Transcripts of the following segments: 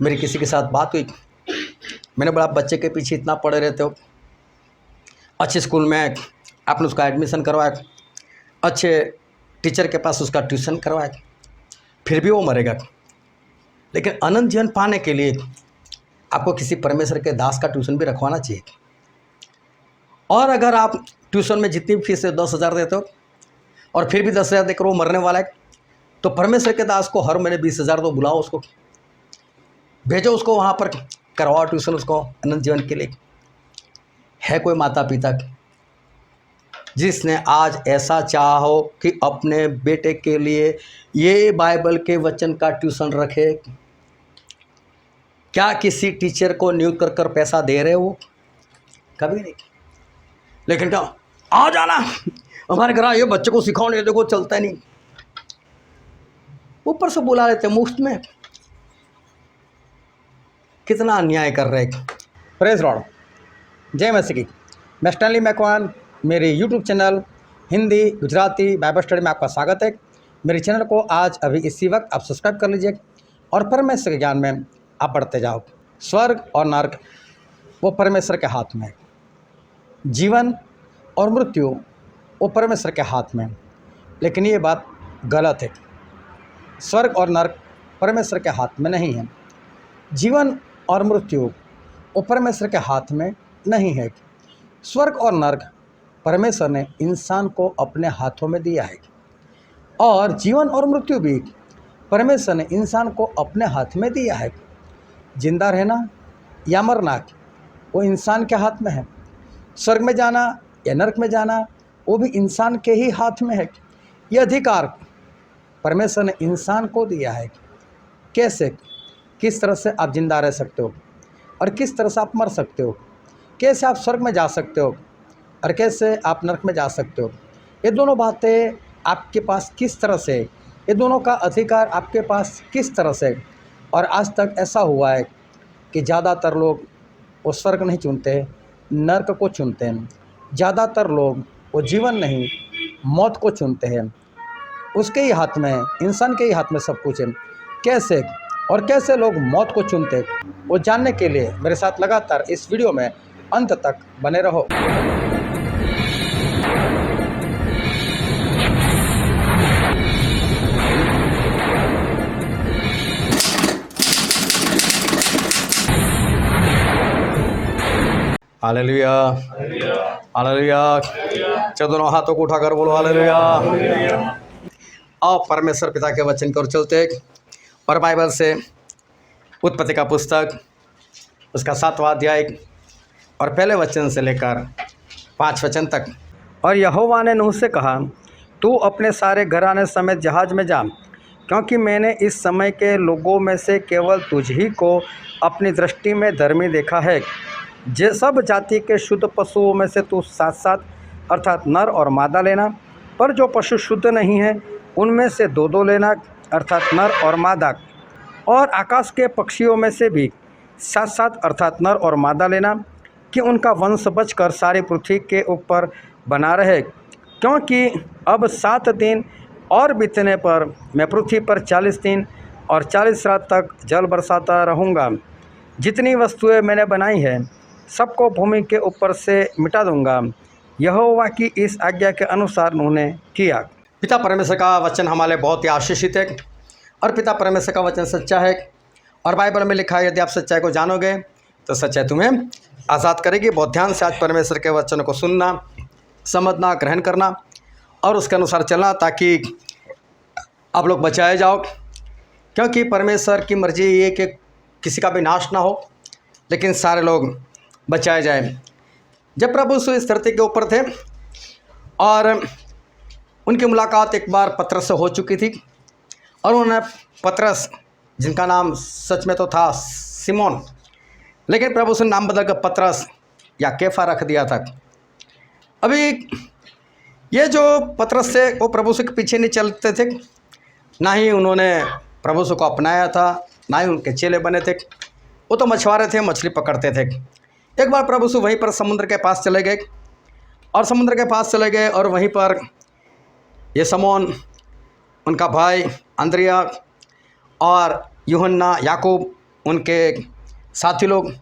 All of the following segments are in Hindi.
मेरी किसी के साथ बात हुई, मैंने बोला बच्चे के पीछे इतना पड़े रहते हो, अच्छे स्कूल में आपने उसका एडमिशन करवाया, अच्छे टीचर के पास उसका ट्यूशन करवाया, फिर भी वो मरेगा। लेकिन अनंत जीवन पाने के लिए आपको किसी परमेश्वर के दास का ट्यूशन भी रखवाना चाहिए। और अगर आप ट्यूशन में जितनी भी फीस है 10,000 देते हो और फिर भी 10,000 देकर वो मरने वाला है, तो परमेश्वर के दास को हर महीने 20,000 दो, बुलाओ उसको, भेजो उसको वहाँ पर, करवाओ ट्यूशन उसको अनंत जीवन के लिए। है कोई माता पिता जिसने आज ऐसा चाहो कि अपने बेटे के लिए ये बाइबल के वचन का ट्यूशन रखे? क्या किसी टीचर को नियुक्त कर कर पैसा दे रहे हो? कभी नहीं। लेकिन क्या आ जाना हमारे घर, ये बच्चे को सिखाओ, नहीं देखो चलता नहीं, ऊपर से बुला लेते मुफ्त में। कितना अन्याय कर रहे। प्रेज लॉर्ड, जय मसीह की। मैं स्टैनली मैकवान, मेरे YouTube channel Hindi Gujarati Bible study में आपका स्वागत है। मेरे चैनल को आज अभी इसी वक्त आप सब्सक्राइब कर लीजिए और परमेश्वर के ज्ञान में आप बढ़ते जाओ। स्वर्ग और नरक वो परमेश्वर के हाथ में है, जीवन और मृत्यु वो परमेश्वर के हाथ में। लेकिन ये बात गलत है। स्वर्ग और नरक परमेश्वर के हाथ में नहीं है, जीवन और मृत्यु वो परमेश्वर के हाथ में नहीं है। स्वर्ग और नरक परमेश्वर ने इंसान को अपने हाथों में दिया है, और जीवन और मृत्यु भी परमेश्वर ने इंसान को अपने हाथ में दिया है। जिंदा रहना या मरना वो इंसान के हाथ में है। स्वर्ग में जाना या नरक में जाना वो भी इंसान के ही हाथ में है। यह अधिकार परमेश्वर ने इंसान को दिया है। कैसे, किस तरह से आप जिंदा रह सकते हो और किस तरह से आप मर सकते हो, कैसे आप स्वर्ग में जा सकते हो और कैसे आप नरक में जा सकते हो, ये दोनों बातें आपके पास किस तरह से, ये दोनों का अधिकार आपके पास किस तरह से। और आज तक ऐसा हुआ है कि ज़्यादातर लोग वो स्वर्ग नहीं चुनते, नरक को चुनते हैं। ज़्यादातर लोग वो जीवन नहीं, मौत को चुनते हैं। उसके ही हाथ में, इंसान के ही हाथ में सब कुछ है। कैसे और कैसे लोग मौत को चुनते, वो जानने के लिए मेरे साथ लगातार इस वीडियो में अंत तक बने रहो। Hallelujah, hallelujah. दोनों हाथों को उठाकर बोलो हालेलुया। आओ परमेश्वर पिता के वचन की ओर चलते हैं और बाइबल से उत्पत्ति का पुस्तक उसका 7वां अध्याय और पहले वचन से लेकर 5 वचन तक। और यहोवा ने नूह से कहा, तू अपने सारे घराने समेत जहाज में जा, क्योंकि मैंने इस समय के लोगों में से केवल तुझ ही को अपनी दृष्टि में धर्मी देखा है। जे सब जाति के शुद्ध पशुओं में से तू 7-7 अर्थात नर और मादा लेना, पर जो पशु शुद्ध नहीं है उनमें से 2-2 लेना अर्थात नर और मादा। और आकाश के पक्षियों में से भी 7-7 अर्थात नर और मादा लेना, कि उनका वंश बचकर सारी पृथ्वी के ऊपर बना रहे। क्योंकि अब 7 दिन और बीतने पर मैं पृथ्वी पर 40 दिन और 40 रात तक जल बरसाता रहूँगा। जितनी वस्तुएं मैंने बनाई हैं सबको भूमि के ऊपर से मिटा दूंगा। यहोवा की इस आज्ञा के अनुसार उन्होंने किया। पिता परमेश्वर का वचन हमारे बहुत ही आशीषित है और पिता परमेश्वर का वचन सच्चा है। और बाइबल में लिखा है, यदि आप सच्चाई को जानोगे तो सच्चाई तुम्हें आज़ाद करेगी। बहुत ध्यान से आज परमेश्वर के वचन को सुनना, समझना, ग्रहण करना और उसके अनुसार चलना, ताकि आप लोग बचाए जाओ। क्योंकि परमेश्वर की मर्जी ये कि किसी का भी नाश ना हो, लेकिन सारे लोग बचाए जाए। जब प्रभु यीशु इस धरती के ऊपर थे और उनकी मुलाकात एक बार पतरस से हो चुकी थी, और उन्होंने पतरस, जिनका नाम सच में तो था सिमोन, लेकिन प्रभु यीशु ने नाम बदल कर पतरस या कैफा रख दिया था। अभी ये जो पतरस से वो प्रभु यीशु के पीछे नहीं चलते थे, ना ही उन्होंने प्रभु यीशु को अपनाया था, ना ही उनके चेले बने थे। वो तो मछुआरे थे, मछली पकड़ते थे। एक बार प्रभु यीशु वहीं पर समुद्र के पास चले गए, और समुद्र के पास चले गए और वहीं पर ये समोन, उनका भाई अंद्रिया और यूहन्ना, याकूब, उनके साथी लोग,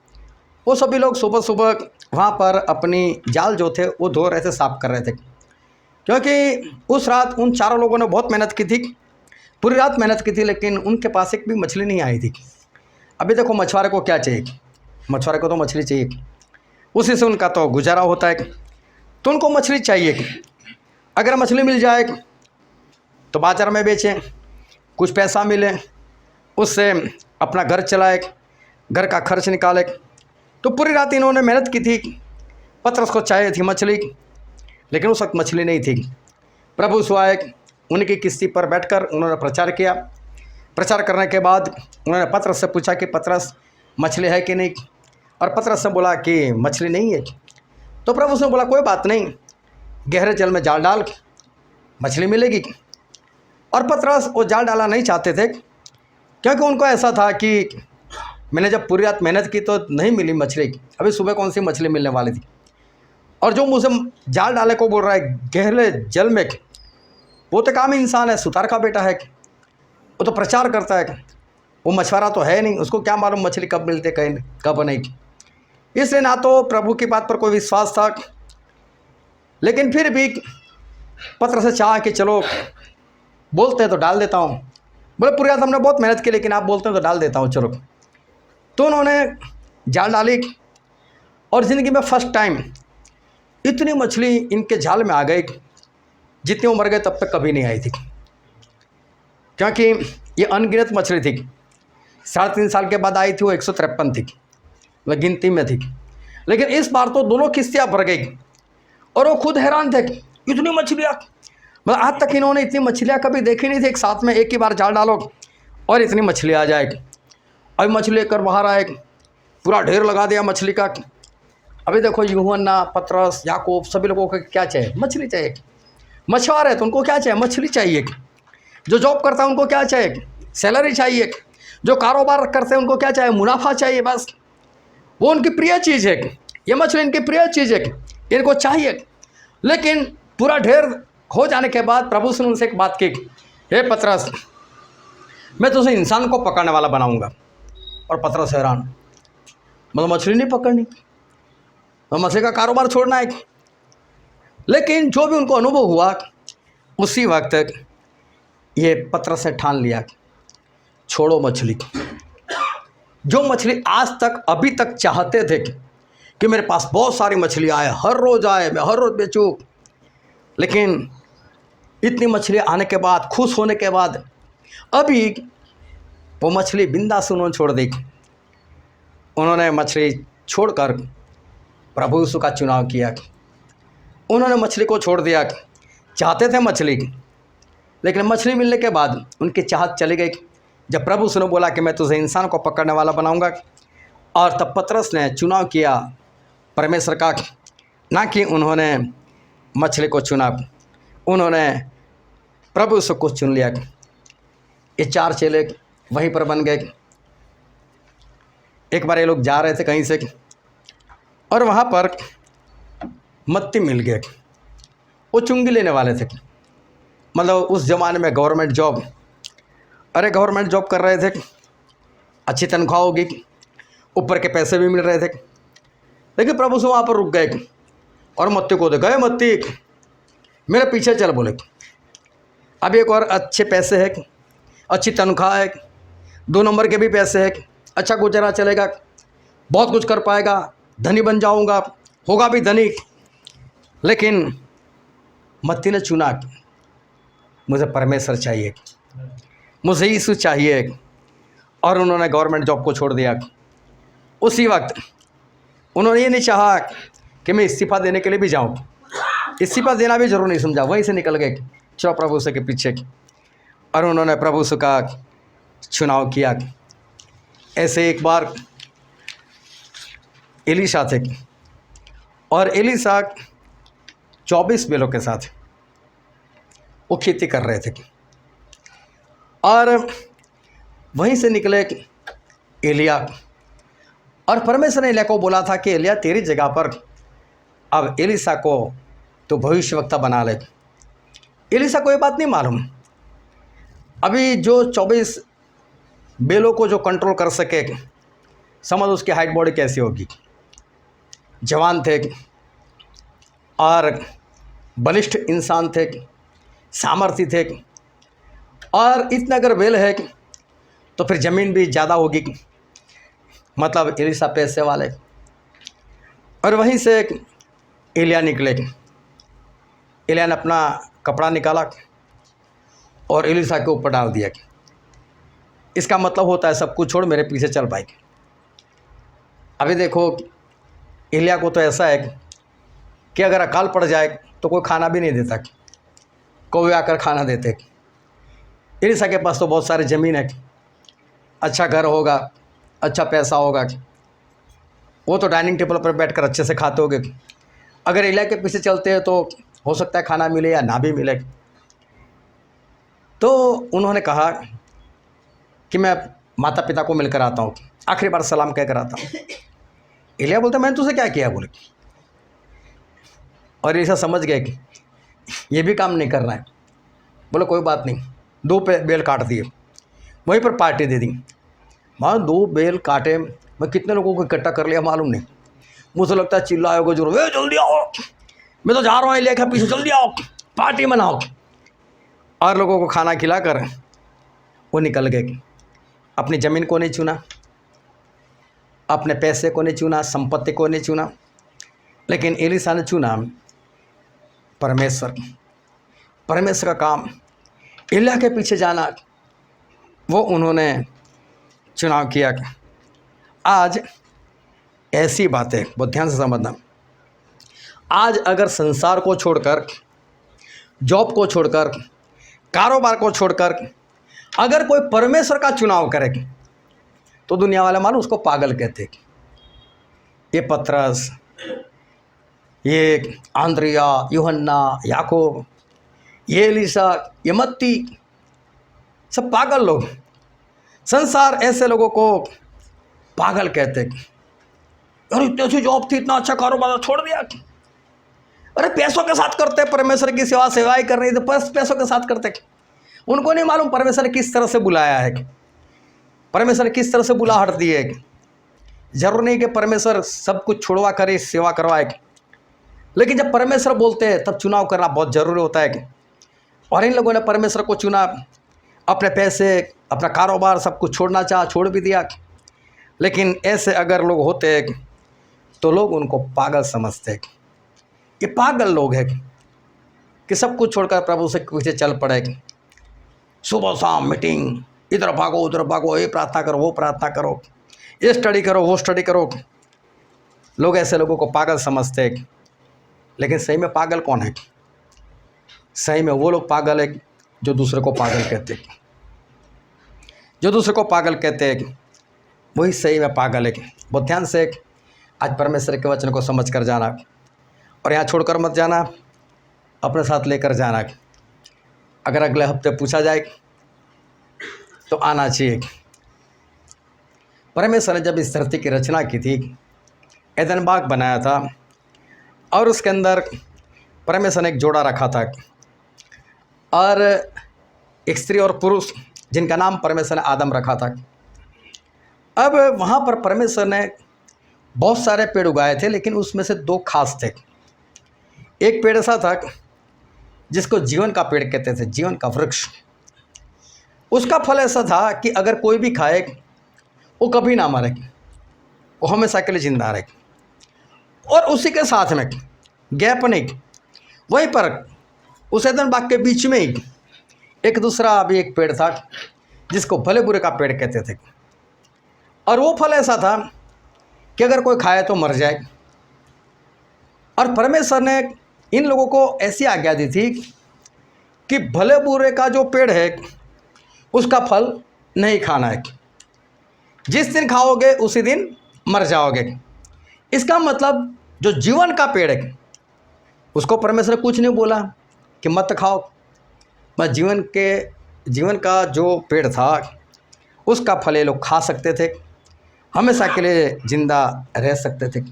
वो सभी लोग सुबह सुबह वहाँ पर अपनी जाल जो थे वो धो रहे थे, साफ़ कर रहे थे, क्योंकि उस रात उन चारों लोगों ने बहुत मेहनत की थी, पूरी रात मेहनत की थी, लेकिन उनके पास एक भी मछली नहीं आई थी। अभी देखो मछुआरे को क्या चाहिए, मछुआरे को तो मछली चाहिए, उसी से उनका तो गुजारा होता है, तो उनको मछली चाहिए। अगर मछली मिल जाए तो बाज़ार में बेचें, कुछ पैसा मिले, उससे अपना घर चलाए, घर का खर्च निकाले। तो पूरी रात इन्होंने मेहनत की थी, पतरस को चाहिए थी मछली, लेकिन उस वक्त मछली नहीं थी। प्रभु यीशु आए, उनकी किश्ती पर बैठकर उन्होंने प्रचार किया। प्रचार करने के बाद उन्होंने पतरस से पूछा कि पतरस मछली है कि नहीं, और पतरस ने बोला कि मछली नहीं है। तो प्रभु उसने बोला कोई बात नहीं, गहरे जल में जाल डाल, मछली मिलेगी। और पतरस वो जाल डालना नहीं चाहते थे, क्योंकि उनको ऐसा था कि मैंने जब पूरी रात मेहनत की तो नहीं मिली मछली, अभी सुबह कौन सी मछली मिलने वाली थी। और जो मुझे जाल डाले को बोल रहा है गहरे जल में, वो तो काम इंसान है, सुतार का बेटा है, वो तो प्रचार करता है, वो मछुआरा तो है नहीं, उसको क्या मालूम मछली कब मिलते कहीं कब नहीं। इसलिए ना तो प्रभु की बात पर कोई विश्वास था, लेकिन फिर भी पतरस से चाहा कि चलो बोलते हैं तो डाल देता हूँ। बोले पूरी रात हमने बहुत मेहनत की, लेकिन आप बोलते हैं तो डाल देता हूँ, चलो। तो उन्होंने जाल डाली, और ज़िंदगी में फर्स्ट टाइम इतनी मछली इनके जाल में आ गई, जितनी वो मर गए तब तक कभी नहीं आई थी, क्योंकि ये अनगिनत मछली थी। 3.5 साल के बाद आई थी, वो 153 थी, वह गिनती में थी। लेकिन इस बार तो दोनों किश्तियाँ भर गई, और वो खुद हैरान थे कि इतनी मछलियाँ, मतलब आज तक इन्होंने इतनी मछलियाँ कभी देखी नहीं थी। एक साथ में एक ही बार जाल डालो और इतनी मछली आ जाए। अभी मछली लेकर बाहर आए, पूरा ढेर लगा दिया मछली का। अभी देखो यूहन्ना, पतरस, याकूब, सभी लोगों को क्या चाहिए, मछली चाहिए। मछुआरे है तो उनको क्या चाहिए, मछली चाहिए। जो जॉब करता है उनको क्या चाहिए, सैलरी चाहिए। जो कारोबार करते हैं उनको क्या चाहिए, मुनाफा चाहिए। बस वो उनकी प्रिय चीज़ है, ये मछली इनकी प्रिय चीज़ है, इनको चाहिए। लेकिन पूरा ढेर हो जाने के बाद प्रभु ने उनसे एक बात की, हे पतरस, मैं तुझे इंसान को पकड़ने वाला बनाऊंगा। और पतरस हैरान, मतलब मछली नहीं पकड़नी, तो मछली का कारोबार छोड़ना है। लेकिन जो भी उनको अनुभव हुआ, उसी वक्त ये पतरस ने ठान लिया, छोड़ो मछली। जो मछली आज तक अभी तक चाहते थे कि मेरे पास बहुत सारी मछली आए, हर रोज़ आए, मैं हर रोज़ बेचूं, लेकिन इतनी मछली आने के बाद, खुश होने के बाद, अभी वो मछली बिंदास उन्होंने छोड़ दी। उन्होंने मछली छोड़कर प्रभु यीशु का चुनाव किया। उन्होंने मछली को छोड़ दिया। चाहते थे मछली, लेकिन मछली मिलने के बाद उनकी चाहत चली गई। जब प्रभु यीशु ने बोला कि मैं तुझे इंसान को पकड़ने वाला बनाऊंगा, और तब पतरस ने चुनाव किया परमेश्वर का, ना कि उन्होंने मछली को चुना, उन्होंने प्रभु यीशु को चुन लिया। ये 4 चेले वहीं पर बन गए। एक बार ये लोग जा रहे थे कहीं से, और वहाँ पर मत्ती मिल गए। वो चुंगी लेने वाले थे, मतलब उस ज़माने में गवर्नमेंट जॉब, अरे गवर्नमेंट जॉब कर रहे थे, अच्छी तनख्वाह होगी, ऊपर के पैसे भी मिल रहे थे। लेकिन प्रभु से वहाँ पर रुक गए और मत्ती को देखा, मत्ती मेरे पीछे चल, बोले अब एक और अच्छे पैसे है, अच्छी तनख्वाह है, 2 नंबर के भी पैसे है, अच्छा गुजारा चलेगा, बहुत कुछ कर पाएगा, धनी बन जाऊंगा, होगा भी धनी। लेकिन मत्ती ने चुना, मुझे परमेश्वर चाहिए, मुझे यीशु चाहिए, और उन्होंने गवर्नमेंट जॉब को छोड़ दिया। उसी वक्त उन्होंने ये नहीं चाहा कि मैं इस्तीफ़ा देने के लिए भी जाऊं, इस्तीफ़ा देना भी जरूर नहीं समझा, वहीं से निकल गए, चलो प्रभु यीशु के पीछे, और उन्होंने प्रभु यीशु का चुनाव किया। ऐसे एक बार एलीशा थे, और एलीशा 24 बैलों के साथ वो खेती कर रहे थे, और वहीं से निकले एलिया, और परमेश्वर ने एलिया को बोला था कि एलिया तेरी जगह पर अब एलीशा को तो भविष्यवक्ता बना ले। एलीशा को ये बात नहीं मालूम, अभी जो 24 बैलों को जो कंट्रोल कर सके, समझ उसकी हाइट बॉडी कैसी होगी। जवान थे और बलिष्ठ इंसान थे, सामर्थ्य थे, और इतना अगर वेल है तो फिर ज़मीन भी ज़्यादा होगी, मतलब एलिशा पैसे वाले। और वहीं से एलिया निकले। एलिया ने अपना कपड़ा निकाला और एलिशा के ऊपर डाल दिया। इसका मतलब होता है सब कुछ छोड़ मेरे पीछे चल भाई। अभी देखो एलिया को तो ऐसा है कि अगर अकाल पड़ जाए तो कोई खाना भी नहीं देता, कोई आकर खाना देते। एलिशा के पास तो बहुत सारी ज़मीन है, अच्छा घर होगा, अच्छा पैसा होगा, वो तो डाइनिंग टेबल पर बैठकर अच्छे से खाते होगे। अगर एलिया के पीछे चलते हैं तो हो सकता है खाना मिले या ना भी मिले। तो उन्होंने कहा कि मैं माता पिता को मिलकर आता हूँ, आखिरी बार सलाम कहकर आता हूँ। एलिया बोलता मैंने तुझे क्या किया बोले। और एलिशा समझ गए कि ये भी काम नहीं कर रहा है। बोले कोई बात नहीं, 2 बेल काट दिए, वहीं पर पार्टी दे दी। मान 2 बेल काटे, मैं कितने लोगों को इकट्ठा कर लिया मालूम नहीं। मुझे लगता है चिल्लाओगे जरूर, ए जल्दी आओ, मैं तो जा रहा हूँ एलिया के पीछे, जल्दी आओ पार्टी मनाओ। और लोगों को खाना खिलाकर वो निकल गए। अपनी ज़मीन को नहीं चुना, अपने पैसे को नहीं चुना, संपत्ति को नहीं चुना, लेकिन एलिशा ने चुना परमेश्वर। परमेश्वर का काम, एलिया के पीछे जाना, वो उन्होंने चुनाव किया। आज ऐसी बातें बहुत ध्यान से समझना। आज अगर संसार को छोड़कर, जॉब को छोड़कर, कारोबार को छोड़कर अगर कोई परमेश्वर का चुनाव करे तो दुनिया वाले मानो उसको पागल कहते। ये पतरस, ये आंद्रिया, यूहन्ना, याकूब, ये एलिशा, ये मत्ती, सब पागल लोग। संसार ऐसे लोगों को पागल कहते। अरे इतनी अच्छी जॉब थी, इतना अच्छा कारोबार, छोड़ दिया। अरे पैसों के साथ करते परमेश्वर की सेवा, सेवाएं कर रही थी, पैसों के साथ करते। उनको नहीं मालूम परमेश्वर ने किस तरह से बुलाया है, परमेश्वर ने किस तरह से बुलाहट दी है। जरूर नहीं कि परमेश्वर सब कुछ छोड़वा करे, सेवा करवाए, लेकिन जब परमेश्वर बोलते हैं तब चुनाव करना बहुत ज़रूरी होता है। और इन लोगों ने परमेश्वर को चुना, अपने पैसे, अपना कारोबार सब कुछ छोड़ना चाहा, छोड़ भी दिया। लेकिन ऐसे अगर लोग होते तो लोग उनको पागल समझते। ये पागल लोग हैं कि सब कुछ छोड़कर प्रभु से पीछे चल पड़े। सुबह शाम मीटिंग, इधर भागो उधर भागो, ये प्रार्थना करो वो प्रार्थना करो, ये स्टडी करो वो स्टडी करो। लोग ऐसे लोगों को पागल समझते। लेकिन सही में पागल कौन है? सही में वो लोग पागल है जो दूसरे को पागल कहते। जो दूसरे को पागल कहते हैं वही सही में पागल है। बहुत ध्यान से आज परमेश्वर के वचन को समझ कर जाना, और यहाँ छोड़कर मत जाना, अपने साथ लेकर जाना। अगर अगले हफ्ते पूछा जाए तो आना चाहिए। परमेश्वर ने जब इस धरती की रचना की थी, एदन बाग बनाया था, और उसके अंदर परमेश्वर ने एक जोड़ा रखा था, और एक स्त्री और पुरुष जिनका नाम परमेश्वर ने आदम रखा था। अब वहाँ पर परमेश्वर ने बहुत सारे पेड़ उगाए थे, लेकिन उसमें से 2 खास थे। एक पेड़ ऐसा था जिसको जीवन का पेड़ कहते थे, जीवन का वृक्ष। उसका फल ऐसा था कि अगर कोई भी खाए वो कभी ना मरे, वो हमेशा के लिए जिंदा रहे। और उसी के साथ में गैप नहीं, वहीं पर उस एदन बाग के बीच में ही एक दूसरा भी एक पेड़ था जिसको भले बुरे का पेड़ कहते थे। और वो फल ऐसा था कि अगर कोई खाए तो मर जाए। और परमेश्वर ने इन लोगों को ऐसी आज्ञा दी थी कि भले बुरे का जो पेड़ है उसका फल नहीं खाना है, जिस दिन खाओगे उसी दिन मर जाओगे। इसका मतलब जो जीवन का पेड़ है उसको परमेश्वर ने कुछ नहीं बोला कि मत खाओ, बस जीवन का जो पेड़ था उसका फल ये लोग खा सकते थे, हमेशा के लिए जिंदा रह सकते थे।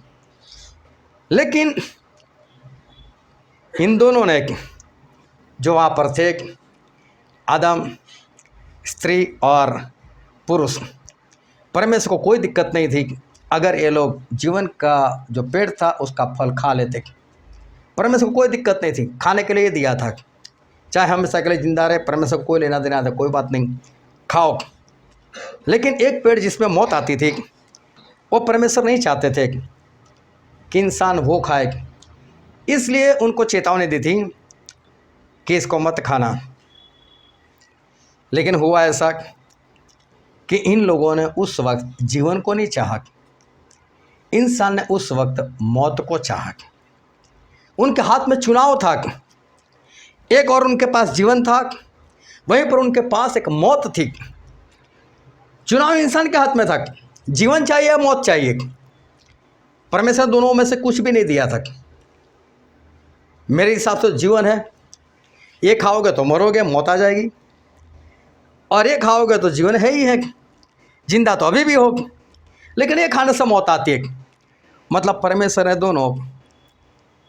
लेकिन इन दोनों ने जो वहाँ पर थे, आदम, स्त्री और पुरुष, परमेश्वर को कोई दिक्कत नहीं थी अगर ये लोग जीवन का जो पेड़ था उसका फल खा लेते। परमेश्वर को कोई दिक्कत नहीं थी, खाने के लिए दिया था, चाहे हमेशा के लिए जिंदा रहे, परमेश्वर को कोई लेना देना था, कोई बात नहीं, खाओ। लेकिन एक पेड़ जिसमें मौत आती थी वो परमेश्वर नहीं चाहते थे कि इंसान वो खाए, इसलिए उनको चेतावनी दी थी कि इसको मत खाना। लेकिन हुआ ऐसा कि इन लोगों ने उस वक्त जीवन को नहीं चाहा, इंसान ने उस वक्त मौत को चाहा। उनके हाथ में चुनाव था, एक और उनके पास जीवन था, वहीं पर उनके पास एक मौत थी। चुनाव इंसान के हाथ में था, जीवन चाहिए या मौत चाहिए। परमेश्वर दोनों में से कुछ भी नहीं दिया था। मेरे हिसाब से जीवन है, ये खाओगे तो मरोगे, मौत आ जाएगी, और ये खाओगे तो जीवन है ही है, जिंदा तो अभी भी हो, लेकिन ये खाने से मौत आती है। मतलब परमेश्वर ने दोनों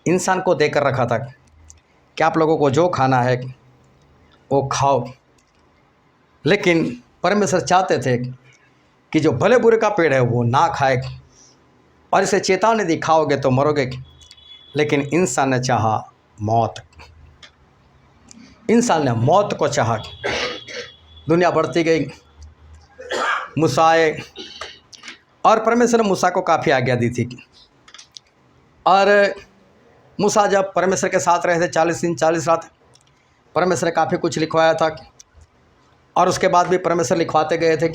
इंसान को देकर रखा था कि आप लोगों को जो खाना है वो खाओ। लेकिन परमेश्वर चाहते थे कि जो भले बुरे का पेड़ है वो ना खाए, और इसे चेतावनी दी खाओगे तो मरोगे। लेकिन इंसान ने चाहा मौत, इंसान ने मौत को चाहा। दुनिया बढ़ती गई, मूसा आए, और परमेश्वर ने मूसा को काफ़ी आज्ञा दी थी। और मूसा जब परमेश्वर के साथ रहे थे 40 दिन 40 रात, परमेश्वर ने काफ़ी कुछ लिखवाया था, और उसके बाद भी परमेश्वर लिखवाते गए थे।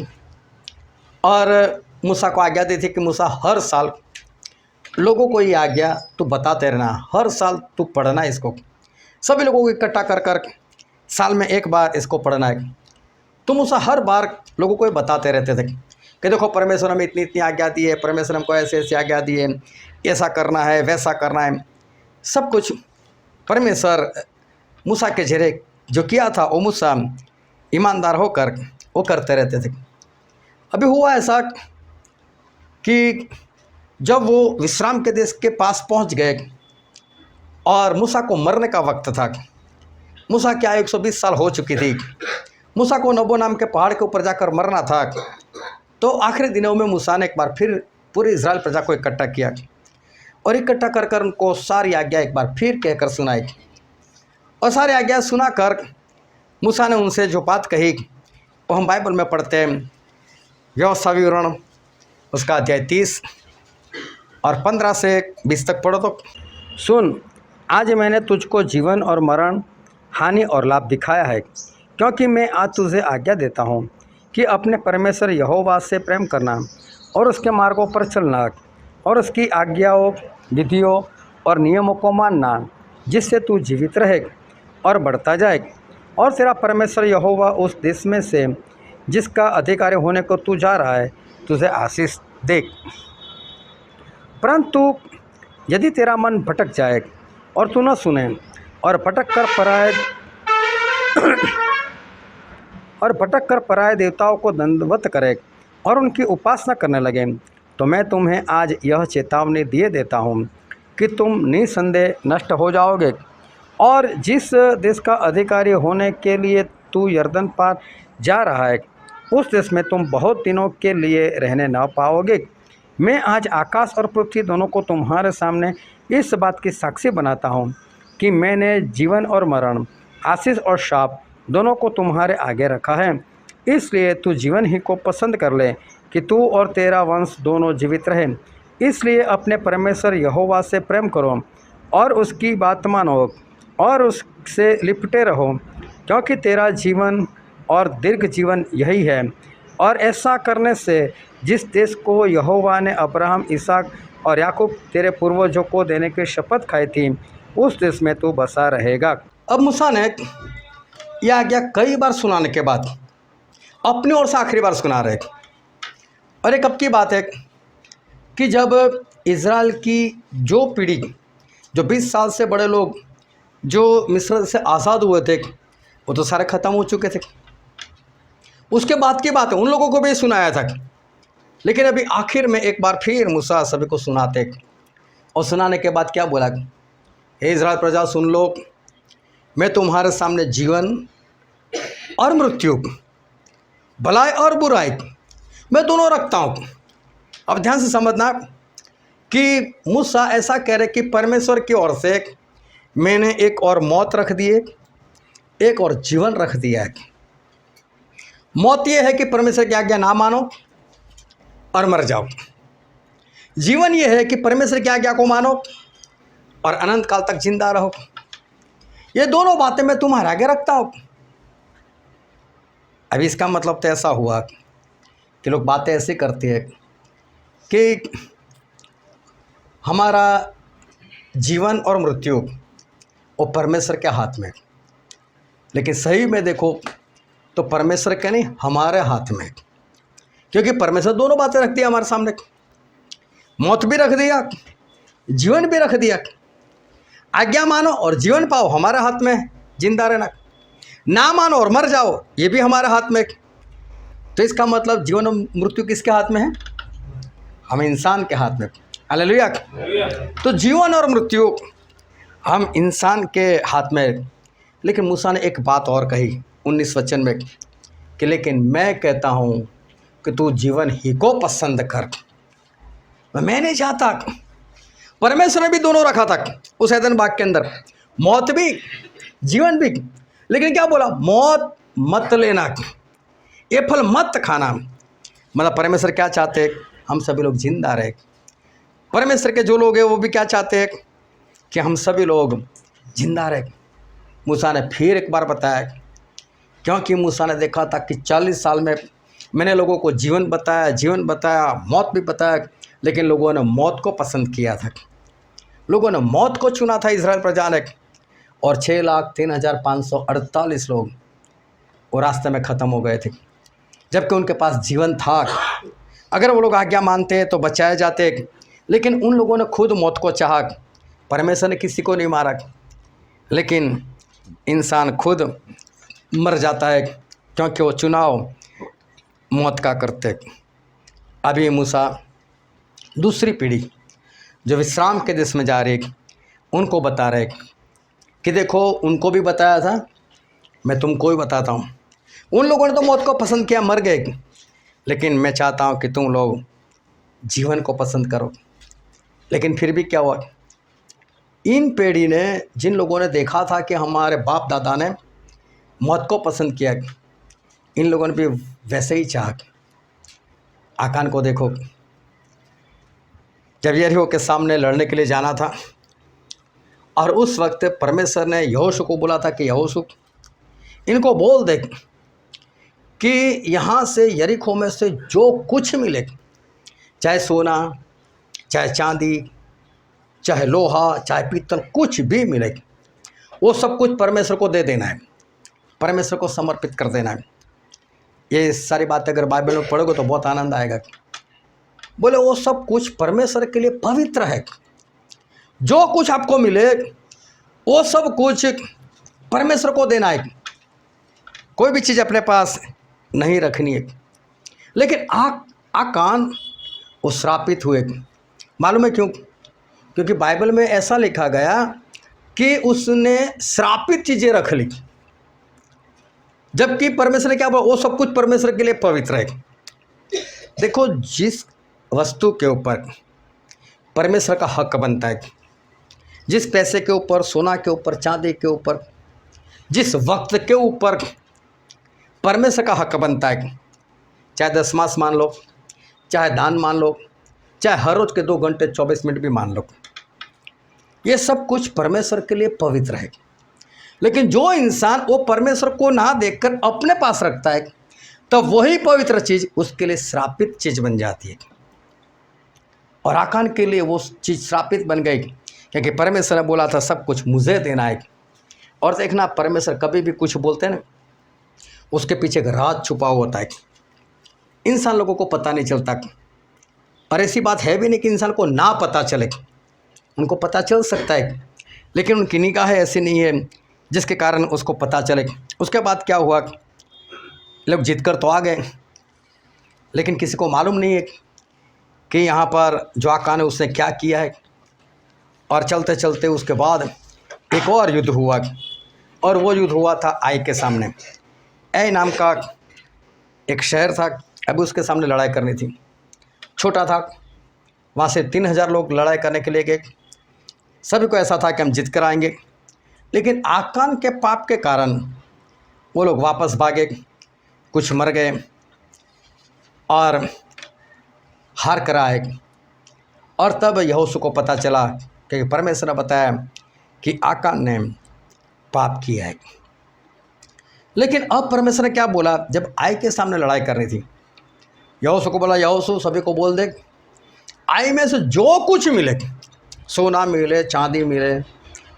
और मूसा को आज्ञा दी थी कि मूसा हर साल लोगों को ये आज्ञा तू बताते रहना, हर साल तू पढ़ना इसको, सभी लोगों को इकट्ठा कर कर साल में एक बार इसको पढ़ना है। तो मूसा हर बार लोगों को ये बताते रहते थे कि देखो परमेश्वर हमें इतनी इतनी आज्ञा दी है, परमेश्वर हमको ऐसे ऐसे आज्ञा दी है, ऐसा करना है, वैसा करना है। सब कुछ परमेश्वर मूसा के जरिए जो किया था वो मूसा ईमानदार होकर वो करते रहते थे। अभी हुआ ऐसा कि जब वो विश्राम के देश के पास पहुंच गए और मूसा को मरने का वक्त था, मूसा की आयु 120 साल हो चुकी थी, मूसा को नबो नाम के पहाड़ के ऊपर जाकर मरना था। तो आखिरी दिनों में मूसा ने एक बार फिर पूरी इजराइल प्रजा को इकट्ठा किया, और इकट्ठा कर कर उनको सारी आज्ञा एक बार फिर कहकर सुनाई। और सारी आज्ञा सुनाकर मूसा ने उनसे जो बात कही वो हम बाइबल में पढ़ते हैं, व्यवस्था विवरण उसका अध्याय 30 और 15 से 20 तक पढ़ो तो। सुन, आज मैंने तुझको जीवन और मरण, हानि और लाभ दिखाया है, क्योंकि मैं आज तुझे आज्ञा देता हूँ कि अपने परमेश्वर यहोवा से प्रेम करना और उसके मार्गों पर चलना और उसकी आज्ञाओं, विधियों और नियमों को मानना, जिससे तू जीवित रहे और बढ़ता जाए, और तेरा परमेश्वर यहोवा उस देश में से जिसका अधिकारी होने को तू जा रहा है तुझे आशीष दे। परंतु यदि तेरा मन भटक जाए और तू न सुने और भटक कर पराये देवताओं को दंडवत करे और उनकी उपासना करने लगे, तो मैं तुम्हें आज यह चेतावनी दिए देता हूँ कि तुम निसंदेह नष्ट हो जाओगे, और जिस देश का अधिकारी होने के लिए तू यरदन पार जा रहा है उस देश में तुम बहुत दिनों के लिए रहने न पाओगे। मैं आज आकाश और पृथ्वी दोनों को तुम्हारे सामने इस बात की साक्षी बनाता हूँ कि मैंने जीवन और मरण, आशीष और शाप दोनों को तुम्हारे आगे रखा है। इसलिए तू जीवन ही को पसंद कर ले कि तू और तेरा वंश दोनों जीवित रहे। इसलिए अपने परमेश्वर यहोवा से प्रेम करो और उसकी बात मानो और उससे लिपटे रहो, क्योंकि तेरा जीवन और दीर्घ जीवन यही है, और ऐसा करने से जिस देश को यहोवा ने अब्राहम, इसहाक और याकूब तेरे पूर्वजों को देने की शपथ खाई थी उस देश में तू बसा रहेगा। अब मूसा ने यह आज्ञा कई बार सुनाने के बाद अपनी ओर से आखिरी बार सुना रहे। और एक अब की बात है कि जब इज़राइल की जो पीढ़ी, जो 20 साल से बड़े लोग जो मिस्र से आज़ाद हुए थे वो तो सारे ख़त्म हो चुके थे। उसके बाद की बात है, उन लोगों को भी सुनाया था, लेकिन अभी आखिर में एक बार फिर मूसा सभी को सुनाते, और सुनाने के बाद क्या बोला, हे इज़राइल प्रजा सुन लो, मैं तुम्हारे सामने जीवन और मृत्यु, भलाई और बुराई, मैं दोनों रखता हूँ। अब ध्यान से समझना कि मूसा ऐसा कह रहे कि परमेश्वर की ओर से मैंने एक और मौत रख दी है, एक और जीवन रख दिया है। मौत ये है कि परमेश्वर की आज्ञा ना मानो और मर जाओ। जीवन ये है कि परमेश्वर की आज्ञा को मानो और अनंत काल तक जिंदा रहो। ये दोनों बातें मैं तुम्हारे आगे रखता हूँ। अभी इसका मतलब तो ऐसा हुआ कि लोग बातें ऐसे करते हैं कि हमारा जीवन और मृत्यु वो परमेश्वर के हाथ में, लेकिन सही में देखो तो परमेश्वर के नहीं, हमारे हाथ में। क्योंकि परमेश्वर दोनों बातें रख दिया हमारे सामने, मौत भी रख दिया, जीवन भी रख दिया। आज्ञा मानो और जीवन पाओ, हमारे हाथ में जिंदा रहना। ना मानो और मर जाओ, ये भी हमारे हाथ में। तो इसका मतलब जीवन और मृत्यु किसके हाथ में है? हम इंसान के हाथ में। हालेलुया। तो जीवन और मृत्यु हम इंसान के हाथ में। लेकिन मूसा ने एक बात और कही 19 वचन में कि लेकिन मैं कहता हूँ कि तू जीवन ही को पसंद कर। मैं नहीं चाहता। परमेश्वर ने भी दोनों रखा था उस ऐदन बाग के अंदर, मौत भी जीवन भी। लेकिन क्या बोला? मौत मत लेना, ये फल मत खाना। मतलब परमेश्वर क्या चाहते हैं? हम सभी लोग जिंदा रहे। परमेश्वर के जो लोग हैं वो भी क्या चाहते हैं कि हम सभी लोग जिंदा रहे। मूसा ने फिर एक बार बताया, क्योंकि मूसा ने देखा था कि 40 साल में मैंने लोगों को जीवन बताया, मौत भी बताया, लेकिन लोगों ने मौत को पसंद किया था। लोगों ने मौत को चुना था इजराइल प्रजा ने। और 6,03,548 लोग वो रास्ते में ख़त्म हो गए थे, जबकि उनके पास जीवन था। अगर वो लोग आज्ञा मानते तो बचाए जाते, लेकिन उन लोगों ने खुद मौत को चाहा। परमेश्वर ने किसी को नहीं मारा, लेकिन इंसान खुद मर जाता है क्योंकि वो चुनाव मौत का करते। अभी मूसा दूसरी पीढ़ी जो विश्राम के देश में जा रही उनको बता रहे कि देखो, उनको भी बताया था, मैं तुमको भी बताता हूँ। उन लोगों ने तो मौत को पसंद किया, मर गए, लेकिन मैं चाहता हूँ कि तुम लोग जीवन को पसंद करो। लेकिन फिर भी क्या हुआ? इन पीढ़ी ने, जिन लोगों ने देखा था कि हमारे बाप दादा ने मौत को पसंद किया, इन लोगों ने भी वैसे ही चाहा। आकान को देखो, जब यरीहो के सामने लड़ने के लिए जाना था और उस वक्त परमेश्वर ने यहोशू को बोला था कि यहोशू इनको बोल दे कि यहाँ से यरीहो में से जो कुछ मिले, चाहे सोना, चाहे चांदी, चाहे लोहा, चाहे पीतल, कुछ भी मिले, वो सब कुछ परमेश्वर को दे देना है, परमेश्वर को समर्पित कर देना है। ये सारी बातें अगर बाइबल में पढ़ोगे तो बहुत आनंद आएगा। बोले वो सब कुछ परमेश्वर के लिए पवित्र है। जो कुछ आपको मिले वो सब कुछ परमेश्वर को देना है। कोई भी चीज़ अपने पास नहीं रखनी है। लेकिन आकान वो श्रापित हुए। मालूम है क्यों? क्योंकि बाइबल में ऐसा लिखा गया कि उसने श्रापित चीज़ें रख ली, जबकि परमेश्वर ने क्या बोला? वो सब कुछ परमेश्वर के लिए पवित्र है। देखो, जिस वस्तु के ऊपर परमेश्वर का हक बनता है, जिस पैसे के ऊपर, सोना के ऊपर, चांदी के ऊपर, जिस वक्त के ऊपर परमेश्वर का हक बनता है, चाहे दशमास मान लो, चाहे दान मान लो, चाहे हर रोज के 2 घंटे 24 मिनट भी मान लो, ये सब कुछ परमेश्वर के लिए पवित्र है। लेकिन जो इंसान वो परमेश्वर को ना देखकर अपने पास रखता है, तो वही पवित्र चीज़ उसके लिए श्रापित चीज़ बन जाती है। और आकान के लिए वो चीज़ श्रापित बन गई, क्योंकि परमेश्वर ने बोला था सब कुछ मुझे देना है। और देखना, परमेश्वर कभी भी कुछ बोलते हैं ना, उसके पीछे एक राज छुपा हुआ होता है, इंसान लोगों को पता नहीं चलता। और ऐसी बात है भी नहीं कि इंसान को ना पता चले, उनको पता चल सकता है, लेकिन उनकी निगाह ऐसी नहीं है जिसके कारण उसको पता चले। उसके बाद क्या हुआ? लोग जीत कर तो आ गए, लेकिन किसी को मालूम नहीं है कि यहाँ पर जो आकान है उसने क्या किया है। और चलते चलते उसके बाद एक और युद्ध हुआ, और वो युद्ध हुआ था आई के सामने। ऐ नाम का एक शहर था, अभी उसके सामने लड़ाई करनी थी। छोटा था, वहाँ से 3000 लोग लड़ाई करने के लिए गए। सभी को ऐसा था कि हम जीत कर आएंगे, लेकिन आकान के पाप के कारण वो लोग वापस भागे, कुछ मर गए और हार कर आए। और तब यहोशू को पता चला कि परमेश्वर ने बताया कि आकान ने पाप किया है। लेकिन अब परमेश्वर ने क्या बोला, जब आई के सामने लड़ाई करनी थी, यहोशू को बोला, यहोशू सभी को बोल दे, आई में से जो कुछ मिले, सोना मिले, चांदी मिले,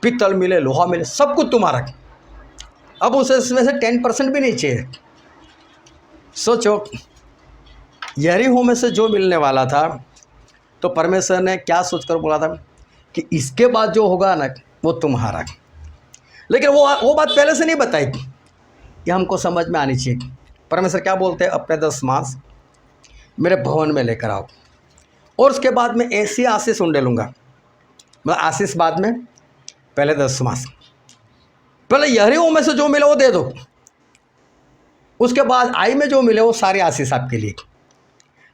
पित्तल मिले, लोहा मिले, सब कुछ तुम्हारा। अब उसे इसमें से 10% भी नहीं चाहिए। सोचो, यरीहो में से जो मिलने वाला था, तो परमेश्वर ने क्या सोचकर बोला था कि इसके बाद जो होगा ना वो तुम्हारा। लेकिन वो बात पहले से नहीं बताई कि हमको समझ में आनी चाहिए। परमेश्वर क्या बोलते हैं, अपने 10 मांस मेरे भवन में लेकर आओ, और उसके बाद में ऐसी आशीष उंडेलूँगा। मतलब आशीष बाद में, पहले 10 मांस, पहले यरीहो में से जो मिले वो दे दो, उसके बाद आई में जो मिले वो सारी आशीष आपके लिए।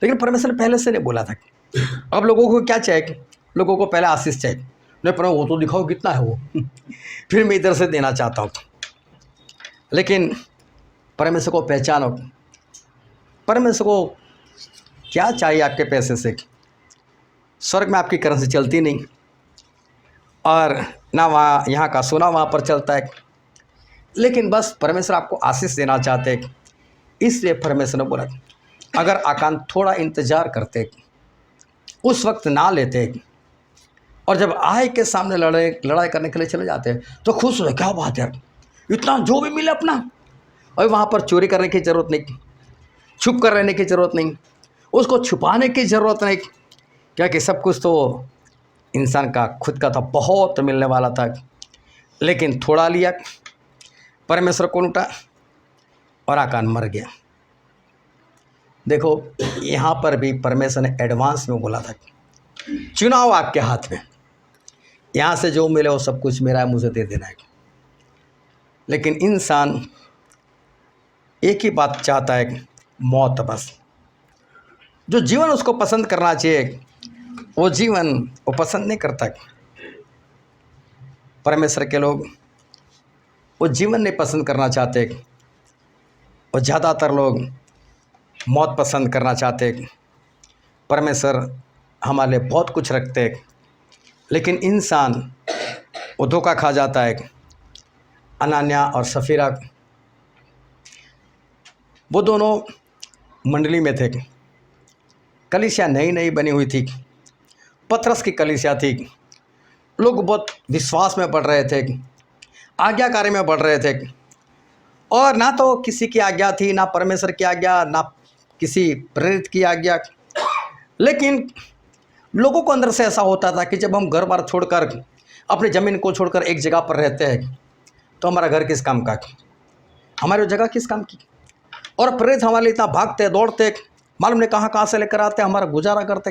लेकिन परमेश्वर ने पहले से नहीं बोला था। अब लोगों को क्या चाहिए, लोगों को पहले आशीष चाहिए। नहीं, पर वो तो दिखाओ कितना है वो फिर मैं इधर से देना चाहता हूँ। लेकिन परमेश्वर को पहचानो, परमेश्वर को क्या चाहिए आपके पैसे से। स्वर्ग में आपकी करेंसी चलती नहीं, और ना वहाँ यहाँ का सोना वहाँ पर चलता है, लेकिन बस परमेश्वर आपको आशीष देना चाहते हैं। इसलिए परमेश्वर ने बोला, अगर आकान थोड़ा इंतज़ार करते, उस वक्त ना लेते, और जब आय के सामने लड़ाई करने के लिए चले जाते तो खुश हो, क्या बात है, इतना जो भी मिले अपना। और वहाँ पर चोरी करने की ज़रूरत नहीं, छुप कर रहने की ज़रूरत नहीं, उसको छुपाने की ज़रूरत नहीं, क्योंकि सब कुछ तो इंसान का खुद का था, बहुत मिलने वाला था। लेकिन थोड़ा लिया, परमेश्वर को लूटा और आकान मर गया। देखो, यहाँ पर भी परमेश्वर ने एडवांस में बोला था, चुनाव आपके हाथ में, यहाँ से जो मिले वो सब कुछ मेरा है, मुझे दे देना है। लेकिन इंसान एक ही बात चाहता है, मौत बस। जो जीवन उसको पसंद करना चाहिए वो जीवन वो पसंद नहीं करता। परमेश्वर के लोग वो जीवन नहीं पसंद करना चाहते, और ज़्यादातर लोग मौत पसंद करना चाहते। परमेश्वर हमारे लिए बहुत कुछ रखते, लेकिन इंसान वो धोखा खा जाता है। अनान्या और सफीरा, वो दोनों मंडली में थे। कलीसिया नई नई बनी हुई थी, पतरस की कलीसिया थी। लोग बहुत विश्वास में बढ़ रहे थे, आज्ञाकारी में बढ़ रहे थे, और ना तो किसी की आज्ञा थी, ना परमेश्वर की आज्ञा, ना किसी प्रेरित की आज्ञा। लेकिन लोगों को अंदर से ऐसा होता था कि जब हम घर बार छोड़कर, अपनी ज़मीन को छोड़कर एक जगह पर रहते हैं, तो हमारा घर किस काम का, हमारी जगह किस काम की। और प्रेरित हमारे लिए इतना भागते दौड़ते, मालूम नहीं कहाँ कहाँ से लेकर आते, हमारा गुजारा करते।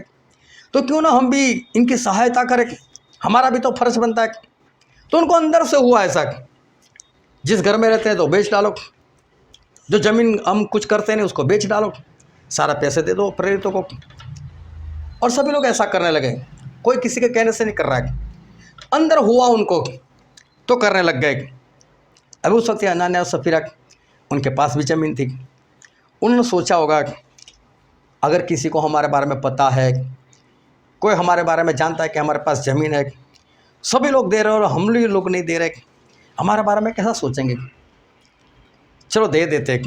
तो क्यों ना हम भी इनकी सहायता करें, हमारा भी तो फर्ज बनता है। तो उनको अंदर से हुआ ऐसा, जिस घर में रहते हैं तो बेच डालो, जो ज़मीन हम कुछ करते नहीं उसको बेच डालो, सारा पैसे दे दो प्रेरितों को। और सभी लोग ऐसा करने लगे, कोई किसी के कहने से नहीं कर रहा है, अंदर हुआ उनको तो करने लग गए। अभी उस वक्त अनान्या और सफीरा, उनके पास भी ज़मीन थी। उन्होंने सोचा होगा, अगर किसी को हमारे बारे में पता है, कोई हमारे बारे में जानता है कि हमारे पास ज़मीन है, सभी लोग दे रहे और हम लोग नहीं दे रहे, हमारे बारे में कैसा सोचेंगे, चलो दे देते,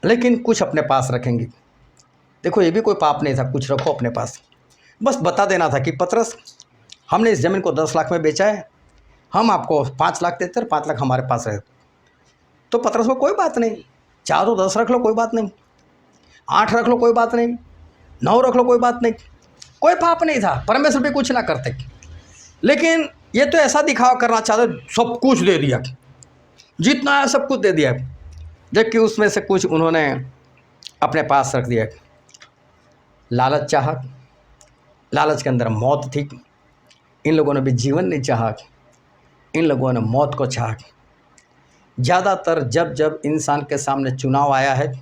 लेकिन कुछ अपने पास रखेंगे। देखो, ये भी कोई पाप नहीं था, कुछ रखो अपने पास। बस बता देना था कि पतरस, हमने इस ज़मीन को 10 लाख में बेचा है, हम आपको 5 लाख देते हैं, 5 लाख हमारे पास है। तो पतरस को कोई बात नहीं, चाहे तो 10 रख लो, कोई बात नहीं, 8 रख लो, कोई बात नहीं, 9 रख लो, कोई बात नहीं, कोई पाप नहीं था, परमेश्वर भी कुछ ना करते। लेकिन ये तो ऐसा दिखावा करना चाहते, सब कुछ दे दिया, जितना है सब कुछ दे दिया, जबकि उसमें से कुछ उन्होंने अपने पास रख दिया। लालच चाहा, लालच के अंदर मौत थी। इन लोगों ने भी जीवन नहीं चाहा, इन लोगों ने मौत को चाहा। ज़्यादातर जब जब इंसान के सामने चुनाव आया है,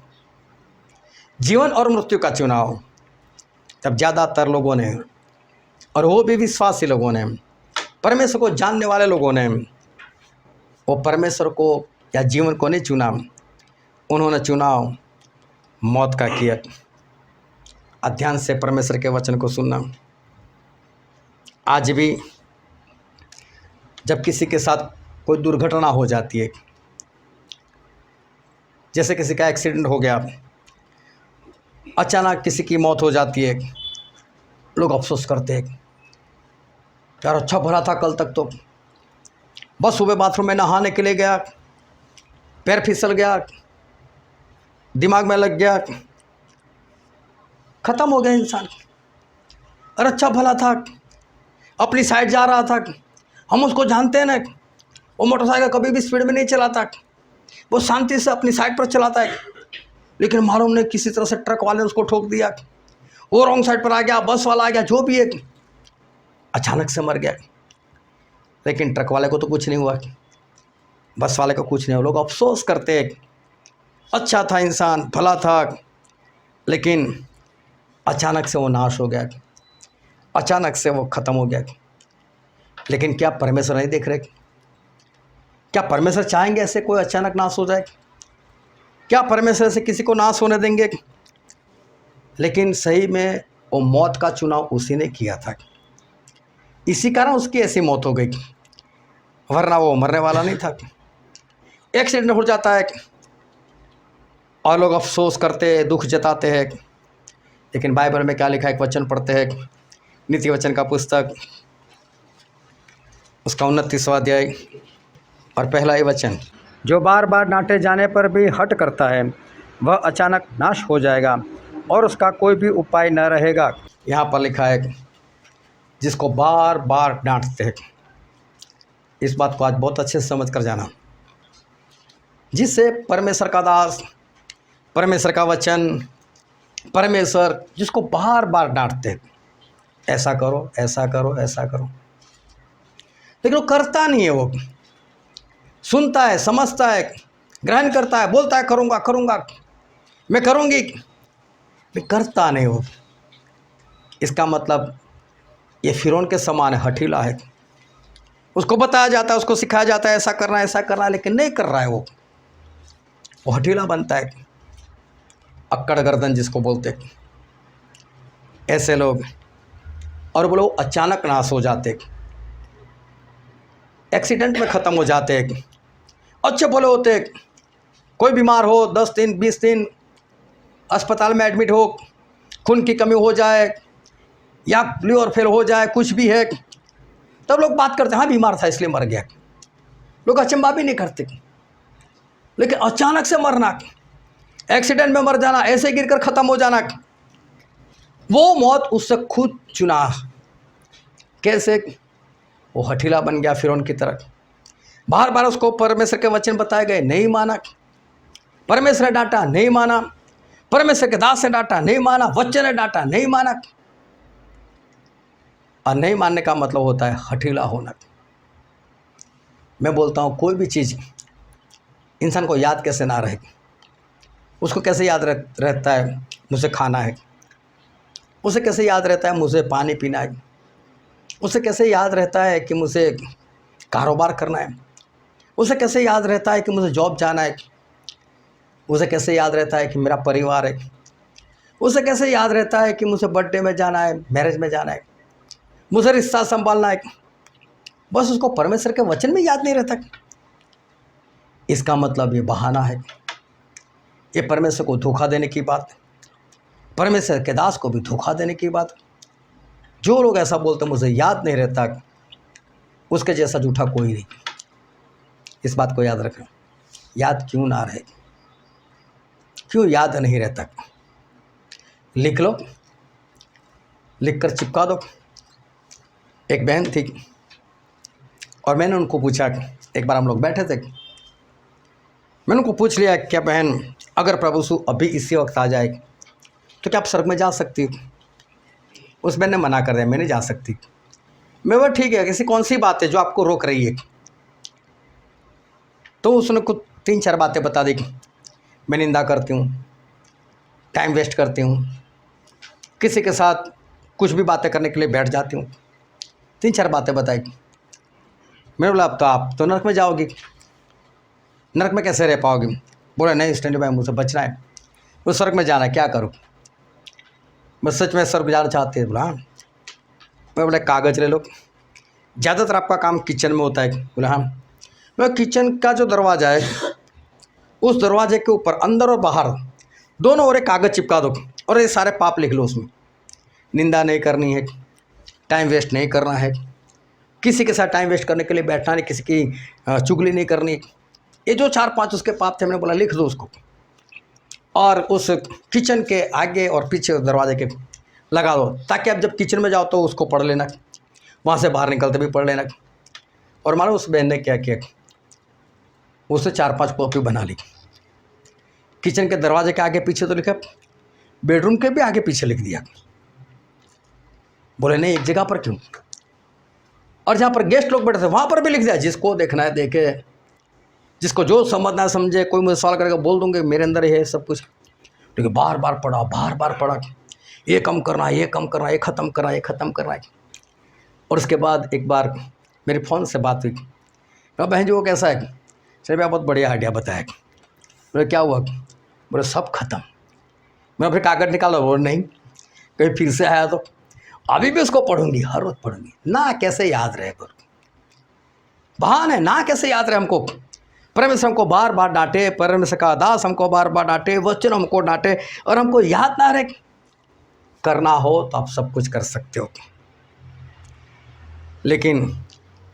जीवन और मृत्यु का चुनाव तब ज़्यादातर लोगों ने, और वो भी विश्वासी लोगों ने, परमेश्वर को जानने वाले लोगों ने, वो परमेश्वर को या जीवन को नहीं चुना, उन्होंने चुनाव मौत का किया। अध्ययन से परमेश्वर के वचन को सुनना। आज भी जब किसी के साथ कोई दुर्घटना हो जाती है, जैसे किसी का एक्सीडेंट हो गया, अचानक किसी की मौत हो जाती है, लोग अफसोस करते हैं, यार अच्छा भला था कल तक तो, बस सुबह बाथरूम में नहाने के लिए गया, पैर फिसल गया, दिमाग में लग गया, ख़त्म हो गया इंसान। अरे अच्छा भला था, अपनी साइड जा रहा था, हम उसको जानते हैं ना, वो मोटरसाइकिल कभी भी स्पीड में नहीं चलाता, वो शांति से अपनी साइड पर चलाता है, लेकिन मालूम नहीं किसी तरह से ट्रक वाले ने उसको ठोक दिया, वो रॉन्ग साइड पर आ गया, बस वाला आ गया, जो भी है, अचानक से मर गया। लेकिन ट्रक वाले को तो कुछ नहीं हुआ, बस वाले को कुछ नहीं हुआ। लोग अफसोस करते हैं, अच्छा था इंसान, भला था, लेकिन अचानक से वो नाश हो गया, अचानक से वो ख़त्म हो गया। लेकिन क्या परमेश्वर नहीं देख रहे? क्या परमेश्वर चाहेंगे ऐसे कोई अचानक नाश हो जाए? क्या परमेश्वर से किसी को नाश होने देंगे? लेकिन सही में वो मौत का चुनाव उसी ने किया था, इसी कारण उसकी ऐसी मौत हो गई, वरना वो मरने वाला नहीं था। एक्सीडेंट हो जाता है और लोग अफसोस करते हैं, दुख जताते हैं, लेकिन बाइबल में क्या लिखा है? एक वचन पढ़ते हैं, नीति वचन का पुस्तक, उसका 29वां अध्याय और पहला ही वचन, जो बार बार डांटे जाने पर भी हट करता है वह अचानक नाश हो जाएगा और उसका कोई भी उपाय न रहेगा। यहाँ पर लिखा है जिसको बार बार डांटते हैं। इस बात को आज बहुत अच्छे से समझ कर जाना। जिससे परमेश्वर का दास, परमेश्वर का वचन, परमेश्वर जिसको बार बार डांटते हैं, ऐसा करो, ऐसा करो, ऐसा करो, लेकिन वो करता नहीं है। वो सुनता है, समझता है, ग्रहण करता है, बोलता है करूँगा करूँगा, मैं करूँगी, लेकिन करता नहीं वो। इसका मतलब ये फिरौन के समान है, हठीला है। उसको बताया जाता है, उसको सिखाया जाता है ऐसा करना, ऐसा करना, लेकिन नहीं कर रहा है। वो हठीला बनता है, अक्कड़ गर्दन जिसको बोलते हैं, ऐसे लोग। और वो लोग अचानक नाश हो जाते, एक्सीडेंट में ख़त्म हो जाते हैं। अच्छे भले होते, कोई बीमार हो 10 दिन 20 दिन अस्पताल में एडमिट हो, खून की कमी हो जाए या लीवर फेल हो जाए, कुछ भी है, तब लोग बात करते हैं हाँ बीमार था इसलिए मर गया। लोग अचंभा भी नहीं करते। लेकिन अचानक से मरना, एक्सीडेंट में मर जाना, ऐसे गिरकर ख़त्म हो जाना, वो मौत उससे खुद चुना। कैसे? वो हठीला बन गया फिरौन की तरह। बार बार उसको परमेश्वर के वचन बताए गए, नहीं माना। परमेश्वर ने डांटा, नहीं माना। परमेश्वर के दास ने डांटा, नहीं माना। वचन ने डांटा, नहीं माना। और नहीं मानने का मतलब होता है हठीला होना। मैं बोलता हूँ कोई भी चीज़ इंसान को याद कैसे ना रहे। उसको कैसे याद रहता है मुझे खाना है, उसे कैसे याद रहता है मुझे पानी पीना है, उसे कैसे याद रहता है कि मुझे कारोबार करना है, उसे कैसे याद रहता है कि मुझे जॉब जाना है, उसे कैसे याद रहता है कि मेरा परिवार है, उसे कैसे याद रहता है कि मुझे बर्थडे में जाना है, मैरिज में जाना है, मुझे रिश्ता संभालना है। बस उसको परमेश्वर के वचन में याद नहीं रहता। इसका मतलब ये बहाना है, ये परमेश्वर को धोखा देने की बात, परमेश्वर के दास को भी धोखा देने की बात। जो लोग ऐसा बोलते मुझे याद नहीं रहता, उसके जैसा झूठा कोई नहीं। इस बात को याद रखें। याद क्यों ना रहे? क्यों याद नहीं रहता? लिख लो, लिख कर चिपका दो। एक बहन थी और मैंने उनको पूछा, एक बार हम लोग बैठे थे, मैंने उनको पूछ लिया, क्या बहन अगर प्रभु यीशु अभी इसी वक्त आ जाए तो क्या आप स्वर्ग में जा सकती हो? उस बहन ने मना कर दिया, मैं नहीं जा सकती। मैं वो ठीक है, ऐसी कौन सी बात है जो आपको रोक रही है? तो उसने कुछ 3-4 बातें बता दी। मैं निंदा करती हूँ, टाइम वेस्ट करती हूँ, किसी के साथ कुछ भी बातें करने के लिए बैठ जाती हूँ। 3-4 बातें बताई। मैंने बोला अब तो नरक में जाओगी, नरक में कैसे रह पाओगी? बोला नहीं स्टैंड भाई, मुझसे बचना है, उस स्वर्ग में जाना है, क्या करूँ? बस सच में स्वर्ग जाना चाहती है? बोला हाँ। मैं बोला कागज़ ले लो, ज़्यादातर आपका काम किचन में होता है। बोला हाँ। मैं किचन का जो दरवाज़ा है उस दरवाजे के ऊपर अंदर और बाहर दोनों ओर एक कागज़ चिपका दो और ये सारे पाप लिख लो उसमें। निंदा नहीं करनी है, टाइम वेस्ट नहीं करना है, किसी के साथ टाइम वेस्ट करने के लिए बैठना नहीं, किसी की चुगली नहीं करनी। ये जो 4-5 उसके पाप थे, मैंने बोला लिख दो उसको और उस किचन के आगे और पीछे दरवाजे के लगा दो, ताकि आप जब किचन में जाओ तो उसको पढ़ लेना, वहाँ से बाहर निकलते भी पढ़ लेना। और मानो उस बहन ने क्या किया, उसने 4-5 कॉपी बना ली। किचन के दरवाजे के आगे पीछे तो लिखा, बेडरूम के भी आगे पीछे लिख दिया। बोले नहीं एक जगह पर क्यों? और जहाँ पर गेस्ट लोग बैठे थे वहाँ पर भी लिख दिया, जिसको देखना है देखे, जिसको जो समझना है समझे। कोई मुझे सवाल करेगा बोल दूंगे मेरे अंदर ही है सब कुछ। लेकिन बार बार पढ़ा, ये कम करना, ये कम करना, ये ख़त्म करना, ये ख़त्म करना है। और उसके बाद एक बार मेरे फ़ोन से बात हुई, कहा बहन जी वो कैसा है? चलिए भैया बहुत बढ़िया आइडिया बताया। बोले क्या हुआ? बोले सब खत्म। मैं फिर कागज़ निकाला, वो नहीं, कहीं फिर से आया तो अभी भी उसको पढ़ूंगी, हर रोज़ पढ़ूंगी ना, कैसे याद रहे गुरु? बहाने ना, कैसे याद रहे हमको? परमेश्वर हमको बार बार डांटे, परमेश्वर का दास हमको बार बार डांटे, वचन हमको डांटे और हमको याद ना रहे। करना हो तो आप सब कुछ कर सकते हो, लेकिन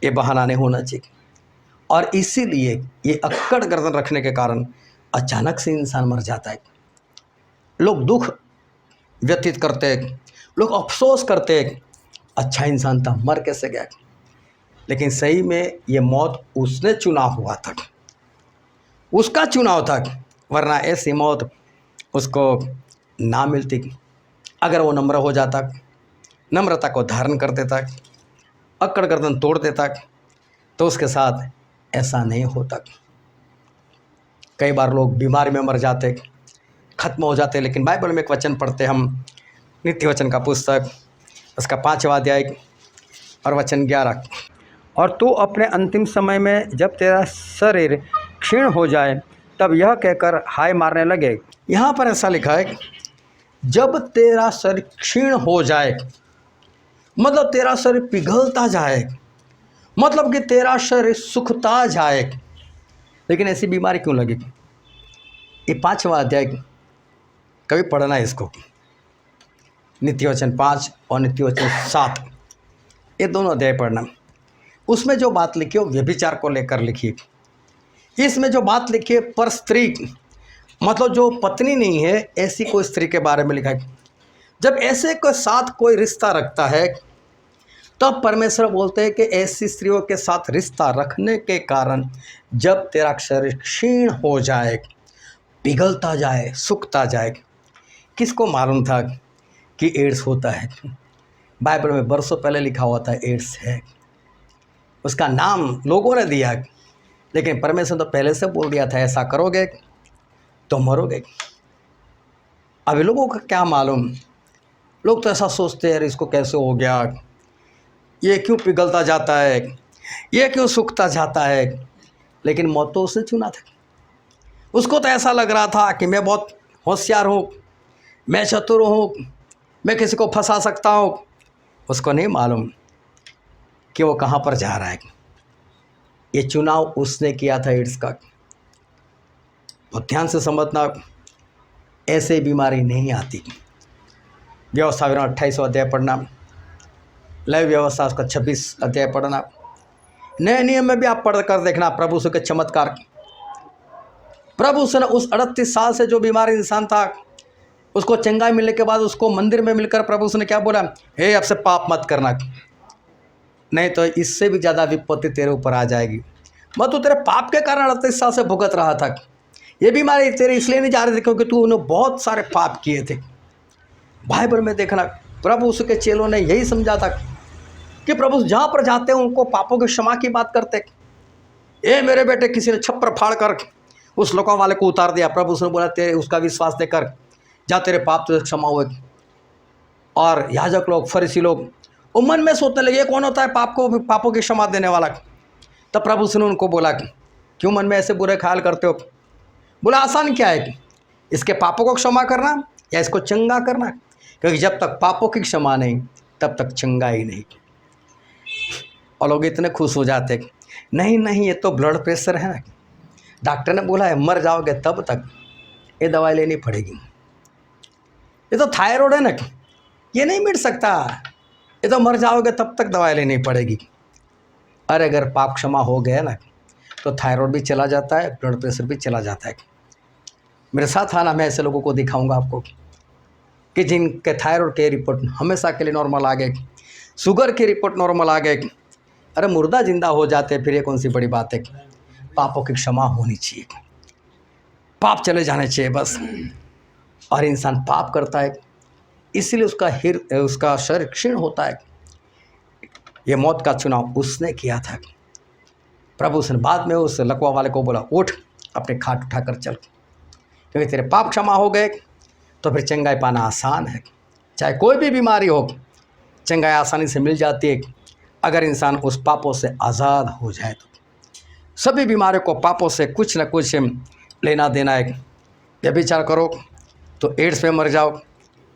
ये बहाना नहीं होना चाहिए। और इसीलिए ये अक्कड़ गर्दन रखने के कारण अचानक से इंसान मर जाता है। लोग दुख व्यतीत करते, लोग अफसोस करते, अच्छा इंसान था मर कैसे गया? लेकिन सही में ये मौत उसने चुना हुआ था, उसका चुनाव था, वरना ऐसी मौत उसको ना मिलती। अगर वो नम्र हो जाता, नम्रता को धारण कर देता, अक्कड़ गर्दन तोड़ देता, तो उसके साथ ऐसा नहीं होता। कई बार लोग बीमारी में मर जाते, खत्म हो जाते, लेकिन बाइबल में एक वचन पढ़ते हम, नित्य वचन का पुस्तक, उसका 5वां अध्याय और वचन 11। और तू अपने अंतिम समय में जब तेरा शरीर क्षीण हो जाए तब यह कहकर हाय मारने लगे। यहाँ पर ऐसा लिखा है जब तेरा शरीर क्षीण हो जाए, मतलब तेरा शरीर पिघलता जाए, मतलब कि तेरा शरीर सुखता जाए। लेकिन ऐसी बीमारी क्यों लगी? ये 5वां अध्याय कभी पढ़ना है इसको, नित्य वचन 5 और नित्य वचन 7, ये दोनों अध्याय पढ़ना। उसमें जो बात लिखी है वो व्यभिचार को लेकर लिखी है। इसमें जो बात लिखी है पर स्त्री, मतलब जो पत्नी नहीं है ऐसी कोई स्त्री के बारे में लिखा है। जब ऐसे के साथ कोई रिश्ता रखता है तब परमेश्वर बोलते हैं कि ऐसी स्त्रियों के साथ रिश्ता रखने के कारण जब तेरा शरीर क्षीण हो जाए, पिघलता जाए, सूखता जाए। किसको मालूम था कि एड्स होता है? बाइबल में बरसों पहले लिखा हुआ था एड्स है, उसका नाम लोगों ने दिया, लेकिन परमेश्वर तो पहले से बोल दिया था ऐसा करोगे तो मरोगे। अभी लोगों का क्या मालूम, लोग तो ऐसा सोचते हैं इसको कैसे हो गया, ये क्यों पिघलता जाता है, ये क्यों सूखता जाता है। लेकिन मौत तो उसने चुना था। उसको तो ऐसा लग रहा था कि मैं बहुत होशियार हूँ, मैं चतुर हूँ, मैं किसी को फंसा सकता हूँ। उसको नहीं मालूम कि वो कहाँ पर जा रहा है। ये चुनाव उसने किया था एड्स का। बहुत ध्यान से समझना, ऐसे बीमारी नहीं आती। व्यवस्था विवरण 28वां अध्याय पढ़ना, लय व्यवस्था उसका 26 अध्याय पढ़ना। नए नियम में भी आप पढ़ कर देखना प्रभु यीशु के चमत्कार। प्रभु यीशु ने उस 38 साल से जो बीमार इंसान था, उसको चंगाई मिलने के बाद उसको मंदिर में मिलकर प्रभु यीशु ने क्या बोला, हे अब से पाप मत करना, नहीं तो इससे भी ज़्यादा विपत्ति तेरे ऊपर आ जाएगी। मैं तो तेरे पाप के कारण 38 साल से भुगत रहा था। ये बीमारी तेरे इसलिए नहीं जा रही थी क्योंकि तू उन्हें बहुत सारे पाप किए थे। बाइबल में देखना प्रभु यीशु के चेलों ने यही समझा था कि प्रभु जहाँ पर जाते हैं उनको पापों की क्षमा की बात करते। ए मेरे बेटे, किसी ने छप्पर फाड़ कर उस लोकों वाले को उतार दिया, प्रभु उसने बोला तेरे उसका विश्वास देकर जा तेरे पाप तुझे क्षमा हुए। और याजक लोग, फरीसी लोग वो मन में सोचने लगे, ये कौन होता है पापों की क्षमा देने वाला। तब प्रभु ने उनको बोला, क्यों मन में ऐसे बुरे ख्याल करते हो? बोला, आसान क्या है, इसके पापों को क्षमा करना या इसको चंगा करना? क्योंकि जब तक पापों की क्षमा नहीं तब तक चंगाई नहीं। और लोग इतने खुश हो जाते, नहीं नहीं ये तो ब्लड प्रेशर है ना, डॉक्टर ने बोला है मर जाओगे तब तक ये दवाई लेनी पड़ेगी। ये तो थायराइड है ना, ये नहीं मिट सकता, ये तो मर जाओगे तब तक दवाई लेनी पड़ेगी। अरे अगर पाप क्षमा हो गया ना तो थायराइड भी चला जाता है, ब्लड प्रेशर भी चला जाता है। मेरे साथ आना, मैं ऐसे लोगों को दिखाऊंगा आपको कि जिनके थायराइड के रिपोर्ट हमेशा के लिए नॉर्मल आ गए, शुगर की रिपोर्ट नॉर्मल आ गए। अरे मुर्दा जिंदा हो जाते, फिर ये कौन सी बड़ी बात है? पापों की क्षमा होनी चाहिए, पाप चले जाने चाहिए बस। और इंसान पाप करता है इसलिए उसका शरीर क्षीण होता है। ये मौत का चुनाव उसने किया था। प्रभु ने बाद में उस लकवा वाले को बोला, उठ अपने खाट उठाकर चल, क्योंकि तेरे पाप क्षमा हो गए तो फिर चंगाई पाना आसान है। चाहे कोई भी बीमारी हो, चंगाई आसानी से मिल जाती है अगर इंसान उस पापों से आज़ाद हो जाए तो। सभी बीमारियों को पापों से कुछ न कुछ लेना देना है। व्यभिचार करो तो एड्स में मर जाओ,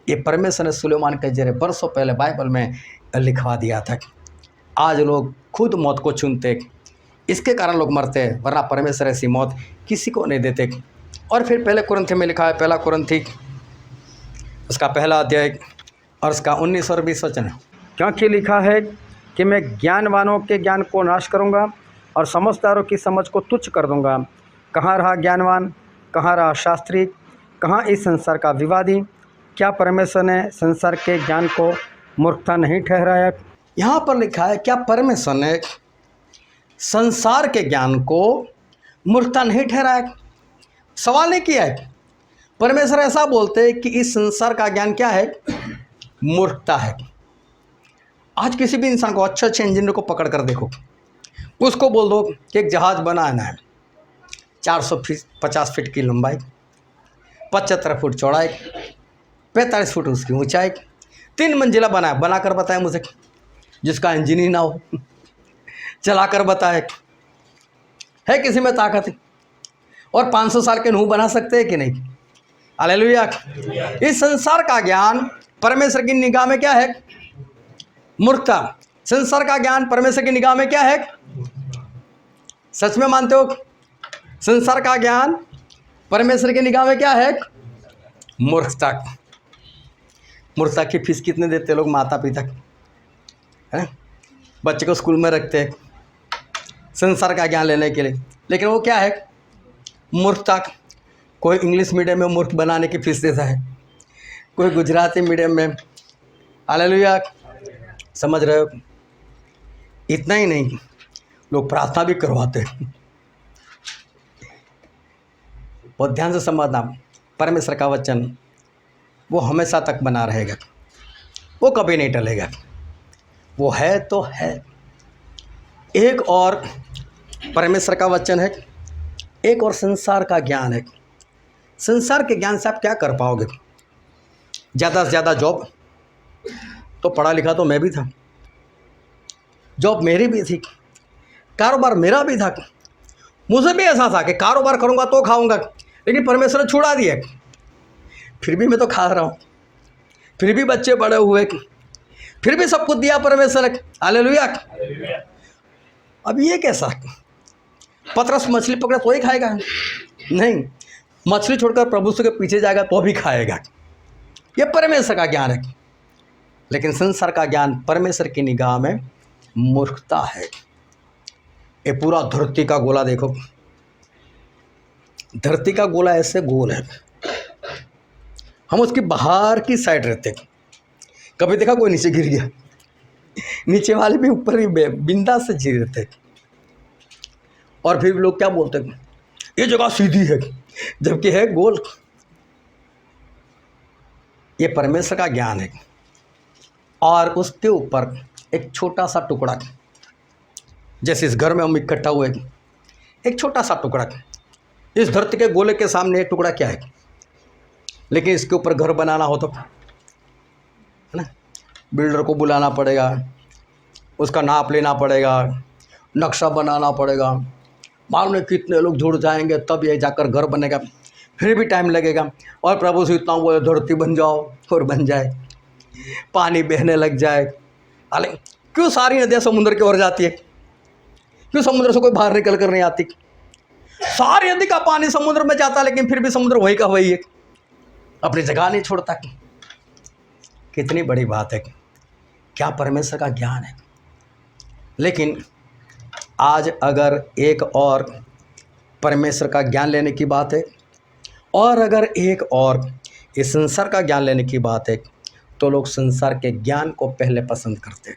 ये परमेश्वर ने सुलेमान के जरिए बरसों पहले बाइबल में लिखवा दिया था। आज लोग खुद मौत को चुनते, इसके कारण लोग मरते हैं, वरना परमेश्वर ऐसी मौत किसी को नहीं देते। और फिर पहले कुरिन्थी में लिखा है, पहला कुरिन्थी उसका पहला अध्याय और उसका 19 और 20 वचन, क्योंकि लिखा है कि मैं ज्ञानवानों के ज्ञान को नाश करूँगा और समझदारों की समझ को तुच्छ कर दूँगा। कहाँ रहा ज्ञानवान, कहाँ रहा शास्त्री, कहाँ इस संसार का विवादी? क्या परमेश्वर ने संसार के ज्ञान को मूर्खता नहीं ठहराया? यहाँ पर लिखा है, क्या परमेश्वर ने संसार के ज्ञान को मूर्खता नहीं ठहराया? सवाल नहीं किया है। परमेश्वर ऐसा बोलते हैं कि इस संसार का ज्ञान क्या है? मूर्खता है। आज किसी भी इंसान को, अच्छे अच्छे इंजीनियर को पकड़ कर देखो, उसको बोल दो कि एक जहाज़ बनाना है, 450 फीट की लंबाई, 75 फुट चौड़ाई, 45 फुट उसकी ऊंचाई, 3 मंजिला बनाकर बताए मुझे, जिसका इंजन ही ना हो, चलाकर बताए। है किसी में ताकत? और 500 साल के नूह बना सकते हैं कि नहीं? हालेलुया। इस संसार का ज्ञान परमेश्वर की निगाह में क्या है? मूर्खता। संसार का ज्ञान परमेश्वर की निगाह में क्या है? सच में मानते हो? संसार का ज्ञान परमेश्वर की निगाह में क्या है? मूर्खता। मूर्खता की फीस कितने देते लोग? माता पिता है, बच्चे को स्कूल में रखते हैं संसार का ज्ञान लेने के लिए, लेकिन वो क्या है? मूर्खता। कोई इंग्लिश मीडियम में मूर्ख बनाने की फीस देता है, कोई गुजराती मीडियम में। हालेलुया। समझ रहे हो? इतना ही नहीं, लोग प्रार्थना भी करवाते हैं। बहुत ध्यान से समझना, परमेश्वर का वचन वो हमेशा तक बना रहेगा, वो कभी नहीं टलेगा। वो है तो है। एक और परमेश्वर का वचन है, एक और संसार का ज्ञान है। संसार के ज्ञान से आप क्या कर पाओगे? ज़्यादा से ज़्यादा जॉब। तो पढ़ा लिखा तो मैं भी था, जॉब मेरी भी थी, कारोबार मेरा भी था। मुझे भी ऐसा था कि कारोबार करूँगा तो खाऊंगा, लेकिन परमेश्वर ने छुड़ा दिया। फिर भी मैं तो खा रहा हूँ, फिर भी बच्चे बड़े हुए, फिर भी सब कुछ दिया परमेश्वर। हालेलुया। अब ये कैसा? पतरस मछली पकड़ा तो ही खाएगा? नहीं, मछली छोड़कर प्रभु के पीछे जाएगा तो भी खाएगा। ये परमेश्वर का ज्ञान है। लेकिन संसार का ज्ञान परमेश्वर की निगाह में मूर्खता है। ये पूरा धरती का गोला देखो, धरती का गोला ऐसे गोल है, हम उसकी बाहर की साइड रहते। कभी देखा कोई नीचे गिर गया? नीचे वाले भी ऊपर ही बिंदास से जी रहते। और फिर लोग क्या बोलते हैं? ये जगह सीधी है, जबकि है गोल। ये परमेश्वर का ज्ञान है। और उसके ऊपर एक छोटा सा टुकड़ा, जैसे इस घर में हम इकट्ठा हुए, एक छोटा सा टुकड़ा, इस धरती के गोले के सामने ये टुकड़ा क्या है? लेकिन इसके ऊपर घर बनाना हो तो, है ना, बिल्डर को बुलाना पड़ेगा, उसका नाप लेना पड़ेगा, नक्शा बनाना पड़ेगा, मालूम नहीं कितने लोग जुड़ जाएंगे तब ये जाकर घर बनेगा, फिर भी टाइम लगेगा। और प्रभु से इतना बोले धरती बन जाओ और बन जाए, पानी बहने लग जाए। अरे क्यों सारी नदियाँ समुद्र की ओर जाती है? क्यों समुद्र से कोई बाहर निकल कर नहीं आती? सारी नदी का पानी समुद्र में जाता लेकिन फिर भी समुद्र वही का वही है, अपनी जगह नहीं छोड़ता। कितनी बड़ी बात है, क्या परमेश्वर का ज्ञान है। लेकिन आज अगर एक और परमेश्वर का ज्ञान लेने की बात है और अगर एक और इस संसार का ज्ञान लेने की बात है तो लोग संसार के ज्ञान को पहले पसंद करते,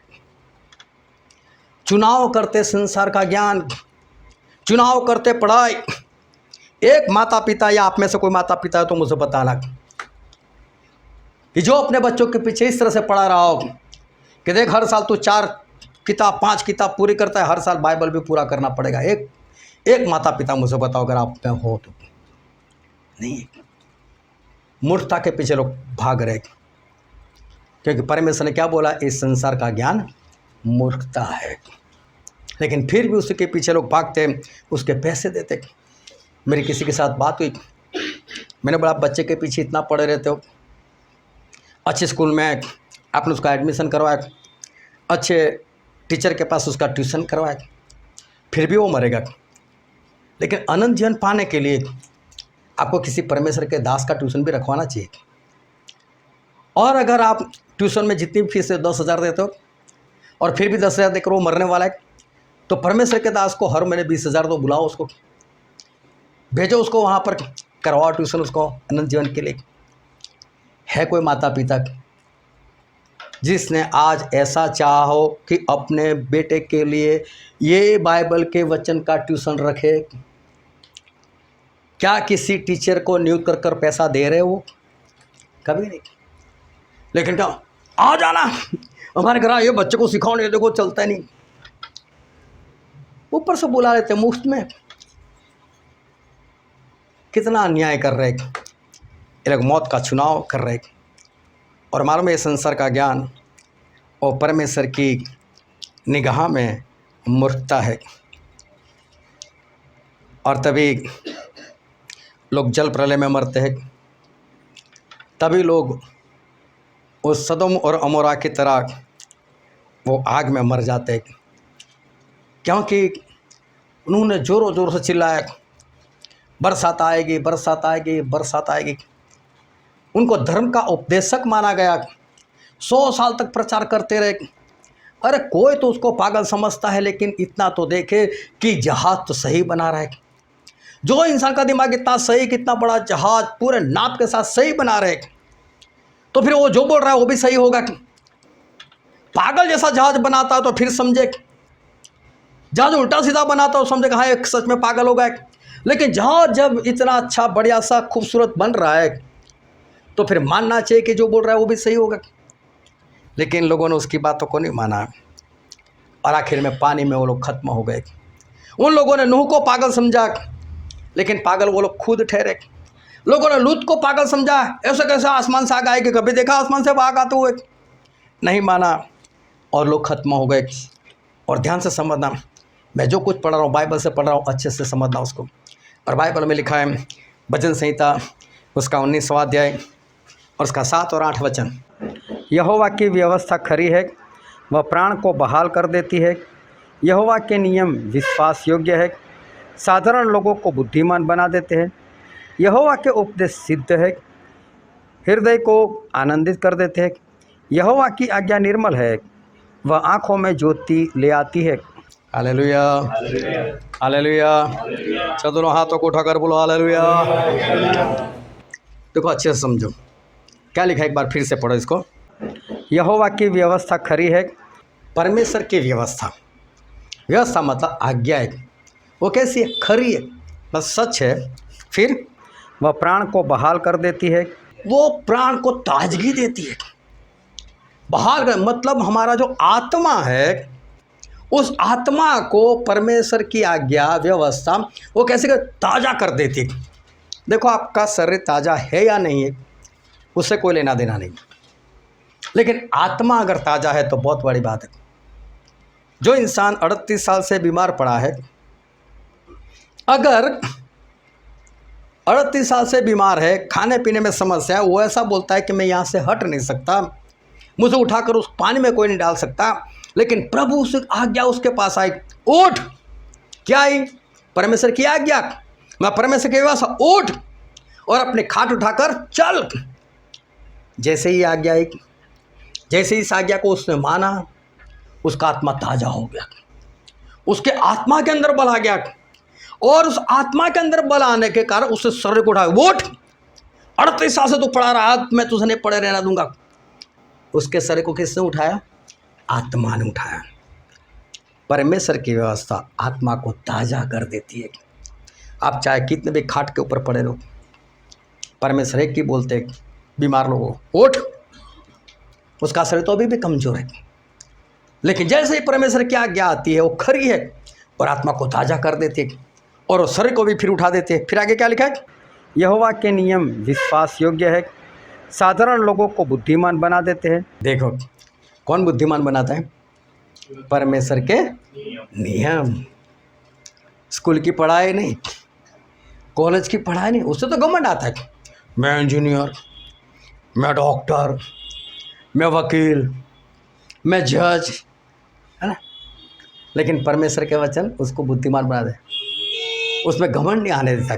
चुनाव करते संसार का ज्ञान, चुनाव करते पढ़ाई। एक माता पिता या आप में से कोई माता पिता है तो मुझे बताना कि जो अपने बच्चों के पीछे इस तरह से पढ़ा रहा हो कि देख हर साल तू 4 किताब 5 किताब पूरी करता है, हर साल बाइबल भी पूरा करना पड़ेगा। एक माता पिता मुझे बताओ अगर आप में हो तो। नहीं, मूर्खता के पीछे लोग भाग रहे, क्योंकि परमेश्वर ने क्या बोला, इस संसार का ज्ञान मूर्खता है। लेकिन फिर भी उसके पीछे लोग भागते, उसके पैसे देते। मेरी किसी के साथ बात हुई, मैंने बोला बच्चे के पीछे इतना पड़े रहते हो, अच्छे स्कूल में आपने उसका एडमिशन करवाया, अच्छे टीचर के पास उसका ट्यूशन करवाया, फिर भी वो मरेगा। लेकिन अनंत जीवन पाने के लिए आपको किसी परमेश्वर के दास का ट्यूशन भी रखवाना चाहिए। और अगर आप ट्यूशन में जितनी भी फीस है 10,000 देते हो और फिर भी 10,000 देकर वो मरने वाला है, तो परमेश्वर के दास को हर महीने 20,000 दो, बुलाओ उसको, भेजो उसको वहाँ पर, करवाओ ट्यूशन उसको अनंत जीवन के लिए। है कोई माता पिता जिसने आज ऐसा चाहो कि अपने बेटे के लिए ये बाइबल के वचन का ट्यूशन रखे? क्या किसी टीचर को नियुक्त कर कर पैसा दे रहे हो? कभी नहीं। लेकिन क्या आ जाना हमारे घर, ये बच्चे को सिखाओ, नहीं देखो चलता नहीं, ऊपर से बुला लेते मुफ्त में। कितना अन्याय कर रहे, ये लोग मौत का चुनाव कर रहे। और मालूम है संसार का ज्ञान और परमेश्वर की निगाह में मूर्खता है। और तभी लोग जल प्रलय में मरते हैं, तभी लोग उस सदोम और अमोरा की तरह वो आग में मर जाते हैं, क्योंकि उन्होंने ज़ोरों ज़ोर से चिल्लाया बरसात आएगी, बरसात आएगी, बरसात आएगी। उनको धर्म का उपदेशक माना गया, 100 साल तक प्रचार करते रहे। अरे कोई तो उसको पागल समझता है, लेकिन इतना तो देखे कि जहाज़ तो सही बना रहा है। जो इंसान का दिमाग इतना सही, कितना बड़ा जहाज़ पूरे नाप के साथ सही बना रहे, तो फिर वो जो बोल रहा है वो भी सही होगा। पागल जैसा जहाज बनाता है तो फिर समझे, जहाज उल्टा सीधा बनाता है तो समझे हाँ एक सच में पागल होगा। लेकिन जहाज जब इतना अच्छा बढ़िया सा खूबसूरत बन रहा है तो फिर मानना चाहिए कि जो बोल रहा है वो भी सही होगा। लेकिन लोगों ने उसकी बातों को नहीं माना और आखिर में पानी में वो लोग खत्म हो गए। उन लोगों ने नूह को पागल समझा, लेकिन पागल वो लोग खुद ठहरे। लोगों ने लूत को पागल समझा, ऐसा कैसे आसमान से आग आएगी, कभी देखा आसमान से आग आते हुए? नहीं माना और लोग खत्म हो गए। और ध्यान से समझना, मैं जो कुछ पढ़ रहा हूँ बाइबल से पढ़ रहा हूँ, अच्छे से समझना उसको। और बाइबल में लिखा है भजन संहिता उसका 19वां अध्याय और उसका 7 और 8 वचन, यहोवा की व्यवस्था खरी है, वह प्राण को बहाल कर देती है। यहोवा के नियम विश्वास योग्य है, साधारण लोगों को बुद्धिमान बना देते हैं। यहोवा के उपदेश सिद्ध है, हृदय को आनंदित कर देते हैं। यहोवा की आज्ञा निर्मल है, वह आँखों में ज्योति ले आती है। Hallelujah, hallelujah. चलो हाथों को उठाकर बोलो हालेलुया। देखो अच्छे से समझो क्या लिखा है, एक बार फिर से पढ़ो इसको। यहोवा की व्यवस्था खरी है, परमेश्वर की व्यवस्था, व्यवस्था मतलब आज्ञा है, वो कैसी है? खरी है, बस सच है। फिर वह प्राण को बहाल कर देती है, वो प्राण को ताजगी देती है। बहाल कर मतलब हमारा जो आत्मा है, उस आत्मा को परमेश्वर की आज्ञा व्यवस्था वो कैसे कर ताज़ा कर देती है। देखो आपका शरीर ताज़ा है या नहीं है, उससे कोई लेना देना नहीं। लेकिन आत्मा अगर ताज़ा है तो बहुत बड़ी बात है। जो इंसान 38 साल से बीमार पड़ा है, अगर 38 साल से बीमार है, खाने पीने में समस्या है, वो ऐसा बोलता है कि मैं यहाँ से हट नहीं सकता, मुझे उठाकर उस पानी में कोई नहीं डाल सकता, लेकिन प्रभु से आज्ञा उसके पास आई, उठ। क्या आई? परमेश्वर की आज्ञा। मैं परमेश्वर के पास उठ और अपने खाट उठाकर चल। जैसे ही आज्ञा आई, जैसे ही इस आज्ञा को उसने माना, उसका आत्मा ताजा हो गया, उसके आत्मा के अंदर बल आ गया, और उस आत्मा के अंदर बल आने के कारण उससे शरीर को उठाया, उठ, 38 साल से तू पड़ा रहा, मैं तुझे नहीं पड़े रहना दूंगा। उसके शरीर को किसने उठाया? आत्मा ने उठाया। परमेश्वर की व्यवस्था आत्मा को ताजा कर देती है। आप चाहे कितने भी खाट के ऊपर पड़े रहो, परमेश्वर एक ही बोलते बीमार लोगों को, उठ। उसका शरीर तो अभी भी कमजोर है, लेकिन जैसे ही परमेश्वर की आज्ञा आती है वो खरी है और आत्मा को ताजा कर देती है और उस शरीर को भी फिर उठा देते हैं। फिर आगे क्या लिखा है? यहोवा के नियम विश्वास योग्य है, साधारण लोगों को बुद्धिमान बना देते हैं। देखो, कौन बुद्धिमान बनाता है? परमेश्वर के नियम। स्कूल की पढ़ाई नहीं, कॉलेज की पढ़ाई नहीं, उससे तो घमंड आता है, मैं इंजीनियर, मैं डॉक्टर, मैं वकील, मैं जज, है ना। लेकिन परमेश्वर के वचन उसको बुद्धिमान बना दे, उसमें घमंड नहीं आने देता।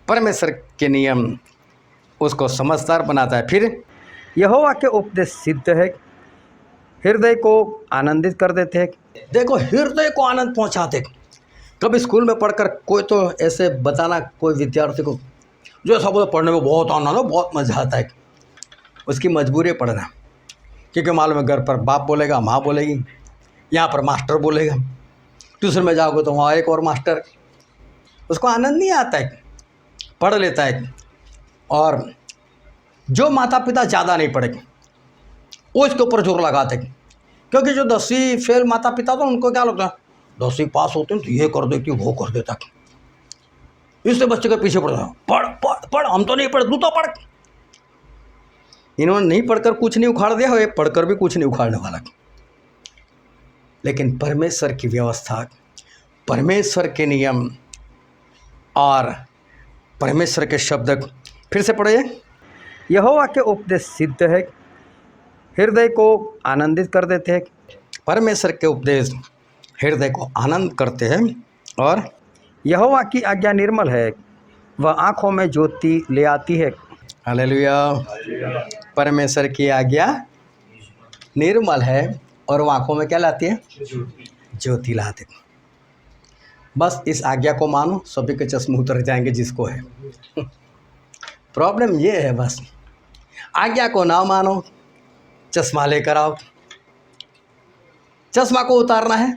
परमेश्वर के नियम उसको समझदार बनाता है। फिर यहोवा के उपदेश सिद्ध है, हृदय को आनंदित कर देते हैं। देखो, हृदय को आनंद पहुंचाते। कभी स्कूल में पढ़कर कोई तो ऐसे बताना, कोई विद्यार्थी को जो ऐसा बोले पढ़ने में बहुत आनंद है, बहुत मज़ा आता है, उसकी मजबूरी है पढ़ना, क्योंकि मालूम है घर पर बाप बोलेगा, माँ बोलेगी, यहाँ पर मास्टर बोलेगा, ट्यूशन में जाओगे तो वहाँ एक और मास्टर। उसको आनंद नहीं आता है, पढ़ लेता है। और जो माता पिता ज़्यादा नहीं पढ़े वो इसके ऊपर जोर लगाते, क्योंकि जो 10वीं फेल माता पिता तो उनको क्या लगता है, 10वीं पास होते हैं तो ये कर देती, वो कर देता, इससे बच्चे के पीछे पड़ जाओ, पढ़ पढ़ पढ़, हम तो नहीं पढ़े, तू तो पढ़। इन्होंने नहीं पढ़कर कुछ नहीं उखाड़ दिया, ये पढ़कर भी कुछ नहीं उखाड़ने वाला। लेकिन परमेश्वर की व्यवस्था, परमेश्वर के नियम और परमेश्वर के शब्द, फिर से पढ़िए, यहोवा के उपदेश सिद्ध है, हृदय को आनंदित कर देते हैं। परमेश्वर के उपदेश हृदय को आनंद करते हैं। और यहोवा की आज्ञा निर्मल है, वह आँखों में ज्योति ले आती है। हालेलुया। परमेश्वर की आज्ञा निर्मल है और वो आँखों में क्या लाती है? ज्योति लाते। बस इस आज्ञा को मानो, सभी के चश्मे उतर जाएंगे जिसको है। प्रॉब्लम ये है, बस आज्ञा को ना मानो, चश्मा लेकर आओ। चश्मा को उतारना है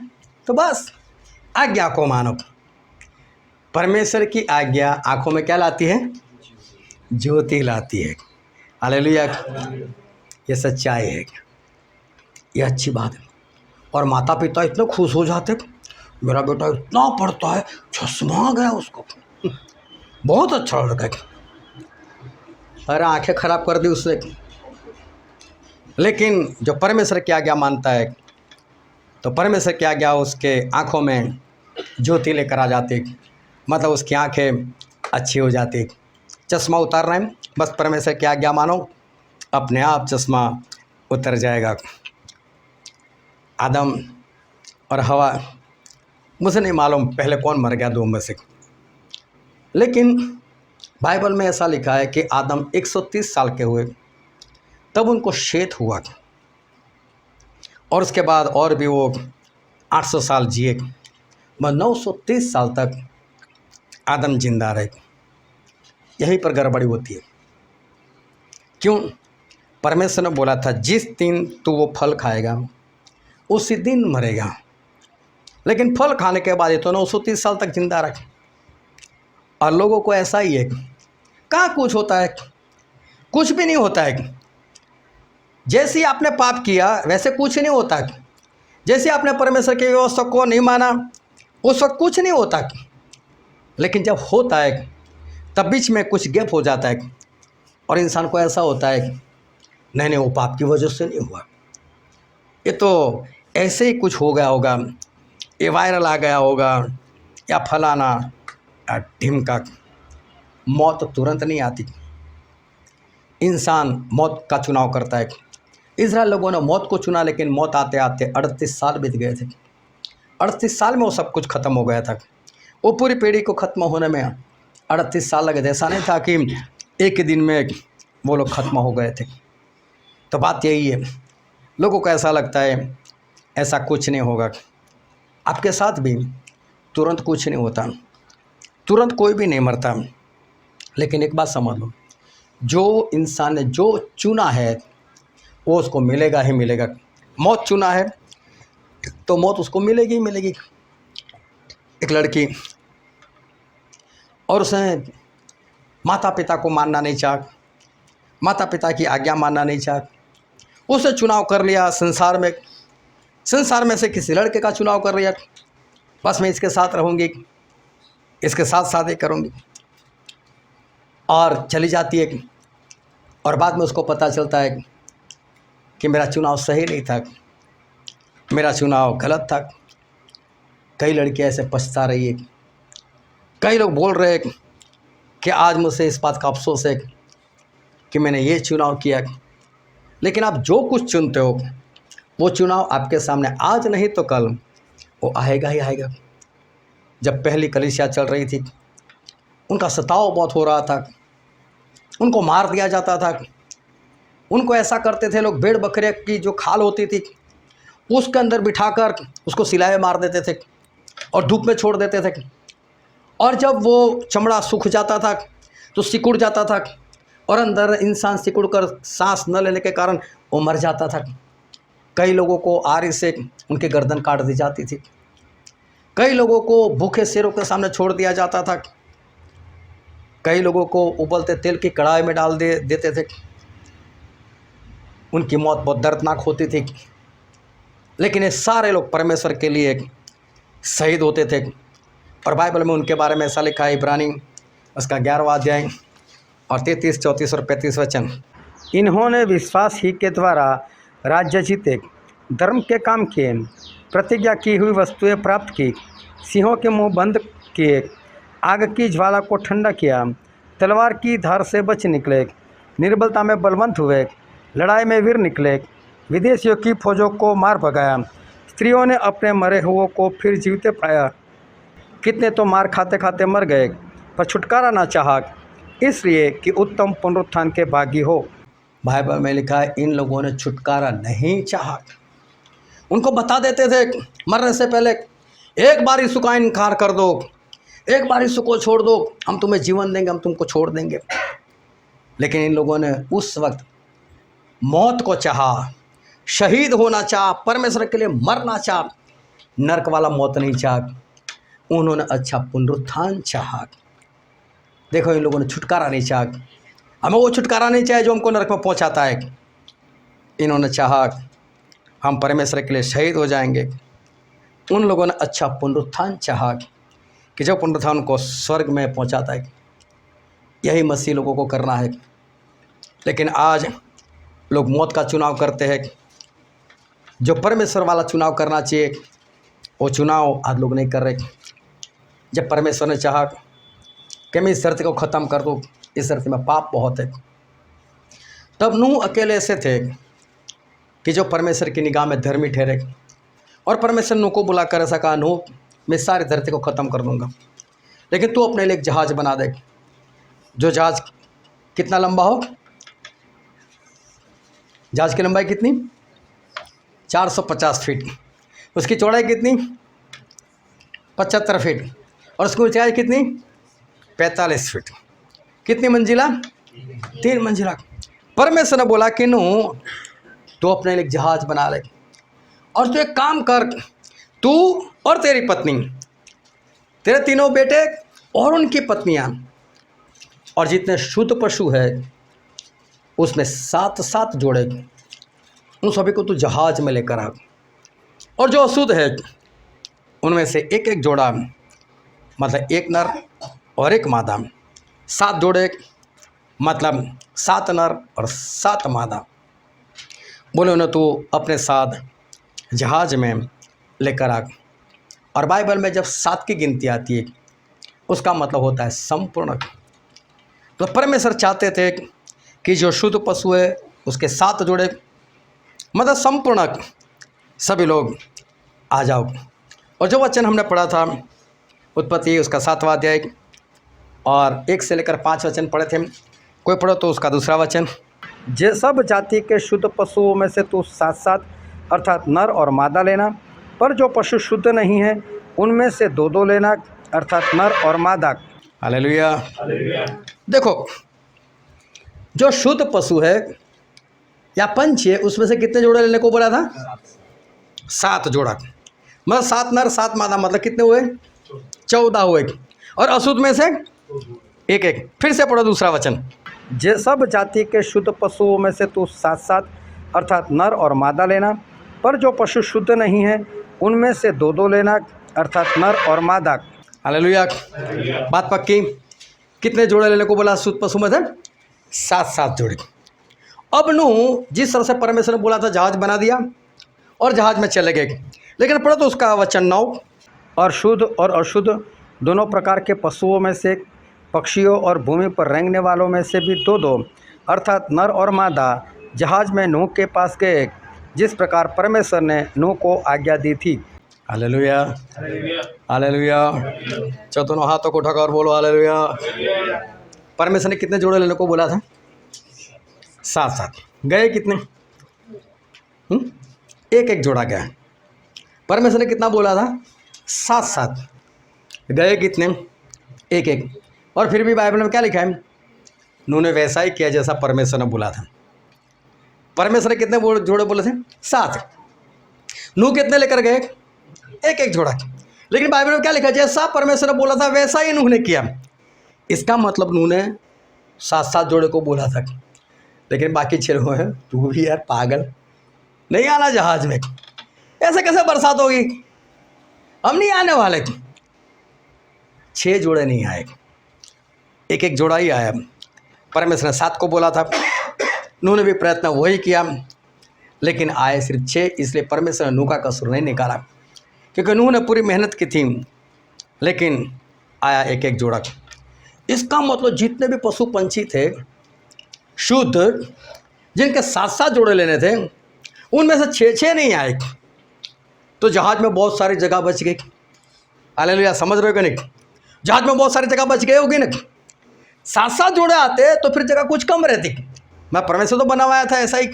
तो बस आज्ञा को मानो। परमेश्वर की आज्ञा आँखों में क्या लाती है? ज्योति लाती है। हालेलुया। ये सच्चाई है, ये अच्छी बात है। और माता पिता इतने खुश हो जाते, मेरा बेटा इतना पढ़ता है, चश्मा आ गया उसको, बहुत अच्छा लड़का है। अरे आंखें खराब कर दी उसने। लेकिन जो परमेश्वर की आज्ञा मानता है तो परमेश्वर की आज्ञा उसके आँखों में ज्योति लेकर आ जाती, मतलब उसकी आंखें अच्छी हो जाती। चश्मा उतारना है, बस परमेश्वर की आज्ञा मानो, अपने आप चश्मा उतर जाएगा। आदम और हवा, मुझे नहीं मालूम पहले कौन मर गया दो में से, लेकिन बाइबल में ऐसा लिखा है कि आदम 130 साल के हुए तब उनको शेत हुआ, और उसके बाद और भी वो 800 साल जिए, मैं 930 साल तक आदम जिंदा रहे। यहीं पर गड़बड़ी होती है। क्यों? परमेश्वर ने बोला था जिस दिन तू वो फल खाएगा उसी दिन मरेगा, लेकिन फल खाने के बाद ये तो 930 साल तक जिंदा रखे। और लोगों को ऐसा ही है, कहाँ कुछ होता है, कुछ भी नहीं होता है। जैसे ही आपने पाप किया वैसे कुछ नहीं होता, जैसे आपने परमेश्वर की व्यवस्था को नहीं माना उस वक्त कुछ नहीं होता, लेकिन जब होता है तब बीच में कुछ गैप हो जाता है, और इंसान को ऐसा होता है कि नहीं नहीं वो पाप की वजह से नहीं हुआ, ये तो ऐसे ही कुछ हो गया होगा, ये वायरल आ गया होगा या फलाना या ढिमका। मौत तुरंत नहीं आती, इंसान मौत का चुनाव करता है। इजराइल लोगों ने मौत को चुना, लेकिन मौत आते आते 38 साल बीत गए थे। 38 साल में वो सब कुछ खत्म हो गया था। वो पूरी पीढ़ी को ख़त्म होने में 38 साल लगे थे। ऐसा नहीं था कि एक ही दिन में वो लोग ख़त्म हो गए थे। तो बात यही है, लोगों को ऐसा लगता है ऐसा कुछ नहीं होगा। आपके साथ भी तुरंत कुछ नहीं होता, तुरंत कोई भी नहीं मरता। लेकिन एक बात समझ लो, जो इंसान ने जो चुना है वो उसको मिलेगा ही मिलेगा। मौत चुना है तो मौत उसको मिलेगी ही मिलेगी। एक लड़की और उसने माता पिता को मानना नहीं चाहा, माता पिता की आज्ञा मानना नहीं चाहा, उसने चुनाव कर लिया संसार में से किसी लड़के का चुनाव कर लिया। बस मैं इसके साथ रहूँगी, इसके साथ शादी करूँगी, और चली जाती है। और बाद में उसको पता चलता है कि मेरा चुनाव सही नहीं था, मेरा चुनाव गलत था। कई लड़कियां ऐसे पछता रही है, कई लोग बोल रहे हैं कि आज मुझसे इस बात का अफसोस है कि मैंने ये चुनाव किया। लेकिन आप जो कुछ चुनते हो वो चुनाव आपके सामने आज नहीं तो कल वो आएगा ही आएगा। जब पहली कलीसिया चल रही थी, उनका सताव बहुत हो रहा था, उनको मार दिया जाता था। उनको ऐसा करते थे लोग, भेड़ बकरे की जो खाल होती थी उसके अंदर बिठाकर उसको सिलाए मार देते थे और धूप में छोड़ देते थे। और जब वो चमड़ा सूख जाता था तो सिकुड़ जाता था, और अंदर इंसान सिकुड़ कर सांस न लेने के कारण वो मर जाता था। कई लोगों को आरी से उनकी गर्दन काट दी जाती थी, कई लोगों को भूखे शेरों के सामने छोड़ दिया जाता था, कई लोगों को उबलते तेल की कढ़ाई में डाल देते थे। उनकी मौत बहुत दर्दनाक होती थी। लेकिन ये सारे लोग परमेश्वर के लिए शहीद होते थे। और बाइबल में उनके बारे में ऐसा लिखा है, इब्रानी उसका 11वां अध्याय और 33, 34 और 35 वचन। इन्होंने विश्वास ही के द्वारा राज्य जीते, धर्म के काम किए, प्रतिज्ञा की हुई वस्तुएं प्राप्त की, सिंहों के मुंह बंद किए, आग की ज्वाला को ठंडा किया, तलवार की धार से बच निकले, निर्बलता में बलवंत हुए, लड़ाई में वीर निकले, विदेशियों की फौजों को मार भगाया, स्त्रियों ने अपने मरे हुओं को फिर जीवते पाया। कितने तो मार खाते खाते मर गए, पर छुटकारा ना चाहा, इसलिए कि उत्तम पुनरुत्थान के भागी हो। बाइबल में लिखा है, इन लोगों ने छुटकारा नहीं चाहा। उनको बता देते थे मरने से पहले, एक बार यीशु का इनकार कर दो, एक बार यीशु को छोड़ दो, हम तुम्हें जीवन देंगे, हम तुमको छोड़ देंगे। लेकिन इन लोगों ने उस वक्त मौत को चाहा, शहीद होना चाहा, परमेश्वर के लिए मरना चाहा, नरक वाला मौत नहीं चाहा। उन्होंने अच्छा पुनरुत्थान चाहा। देखो, इन लोगों ने छुटकारा नहीं चाहा। हमें वो छुटकारा नहीं चाहिए जो हमको नरक में पहुंचाता है। इन्होंने चाहा हम परमेश्वर के लिए शहीद हो जाएंगे। उन लोगों ने अच्छा पुनरुत्थान चाहा कि जो पुनरुत्थान को स्वर्ग में पहुंचाता है। यही मसीह लोगों को करना है। लेकिन आज लोग मौत का चुनाव करते हैं। जो परमेश्वर वाला चुनाव करना चाहिए वो चुनाव आज लोग नहीं कर रहे। जब परमेश्वर ने चाहा कि मैं इस धरती को ख़त्म कर दूँ, इस धरती में पाप बहुत है, तब नूह अकेले ऐसे थे कि जो परमेश्वर की निगाह में धर्मी ठहरे। और परमेश्वर नूह को बुलाकर ऐसा कहा, नूह, मैं सारी धरती को ख़त्म कर दूँगा, लेकिन तू अपने लिए एक जहाज़ बना दे। जो जहाज़ कितना लंबा हो? जहाज़ की लंबाई कितनी? 450 फीट। उसकी चौड़ाई कितनी? 75 फीट। और उसकी ऊंचाई कितनी? 45 फीट। कितनी मंजिला? 3 मंजिला। परमेश्वर ने बोला कि नूह, तू अपने लिए एक जहाज़ बना ले, और तू एक काम कर, तू और तेरी पत्नी, तेरे 3 बेटे और उनकी पत्नियां, और जितने शुद्ध पशु है उसमें 7-7 जोड़े, उन सभी को तू जहाज में लेकर आ। और जो अशुद्ध है उनमें से एक एक जोड़ा, मतलब एक नर और एक मादा, 7 जोड़े मतलब 7 नर और 7 मादा। बोले उन्हें तू अपने साथ जहाज में लेकर आ। और बाइबल में जब 7 की गिनती आती है उसका मतलब होता है संपूर्ण। तो परमेश्वर चाहते थे कि जो शुद्ध पशु है उसके 7 जोड़े, मतलब संपूर्ण सभी लोग आ जाओ। और जो वचन हमने पढ़ा था उत्पत्ति उसका 7वां अध्याय और 1 से लेकर 5 वचन पढ़े थे। कोई पढ़ो तो उसका दूसरा वचन। जे सब जाति के शुद्ध पशुओं में से तू 7-7 अर्थात नर और मादा लेना, पर जो पशु शुद्ध नहीं है उनमें से 2-2 लेना अर्थात नर और मादा। हालेलुया। देखो, जो शुद्ध पशु है या पंछी है उसमें से कितने जोड़े लेने को बोला था? 7 जोड़ा। मतलब 7 नर 7 मादा, मतलब कितने हुए? 14 हुए। और अशुद्ध में से 1-1। फिर से पढ़ो दूसरा वचन। जे सब जाति के शुद्ध पशुओं में से तू 7-7 अर्थात नर और मादा लेना, पर जो पशु शुद्ध नहीं है उनमें से 2-2 लेना अर्थात नर और मादा। हालेलुया। बात पक्की। कितने जोड़े लेने को बोला शुद्ध पशु में से? 7-7 जोड़े। अब नूह जिस तरह से परमेश्वर ने बोला था जहाज बना दिया और जहाज में चले गए। लेकिन पढ़ो तो उसका वचन 9। और शुद्ध और अशुद्ध दोनों प्रकार के पशुओं में से, पक्षियों और भूमि पर रेंगने वालों में से भी 2-2 अर्थात नर और मादा जहाज में नूह के पास गए, जिस प्रकार परमेश्वर ने नूह को आज्ञा दी थी। हालेलुया। हालेलुया। दोनों हाथों को उठाकर बोलो हालेलुया। परमेश्वर ने कितने जोड़े लेने को बोला था? 7-7। गए कितने? 1-1 जोड़ा गया। परमेश्वर ने कितना बोला था? 7-7। गए कितने? 1-1। और फिर भी बाइबल में क्या लिखा है? नूह ने वैसा ही किया जैसा परमेश्वर ने बोला था। परमेश्वर ने कितने जोड़े बोले थे? 7। नूह कितने लेकर गए? 1-1 जोड़ा। लेकिन बाइबल में क्या लिखा है? जैसा परमेश्वर ने बोला था वैसा ही नूह ने किया। इसका मतलब नूह ने 7-7 जोड़े को बोला था, लेकिन बाकी 6 लोग हैं, तू भी यार पागल, नहीं आना जहाज में, ऐसे कैसे बरसात होगी, हम नहीं आने वाले। 6 जोड़े नहीं आए, 1-1 जोड़ा ही आया। परमेश्वर ने 7 को बोला था, नूह ने भी प्रयत्न वही किया, लेकिन आए सिर्फ 6। इसलिए परमेश्वर ने नूह का कसूर नहीं निकाला, क्योंकि नूह ने पूरी मेहनत की थी, लेकिन आया 1-1 जोड़ा। इसका मतलब जितने भी पशु पंछी थे शुद्ध, जिनके 7-7 जोड़े लेने थे, उनमें से 6-6 नहीं आए, तो जहाज में बहुत सारी जगह बच गई। हालेलुया। समझ रहे हो कि नहीं? जहाज में बहुत सारी जगह बच गई होगी ना। 7-7 जोड़े आते तो फिर जगह कुछ कम रहती। मैं परमेश्वर तो बनवाया था ऐसा ही,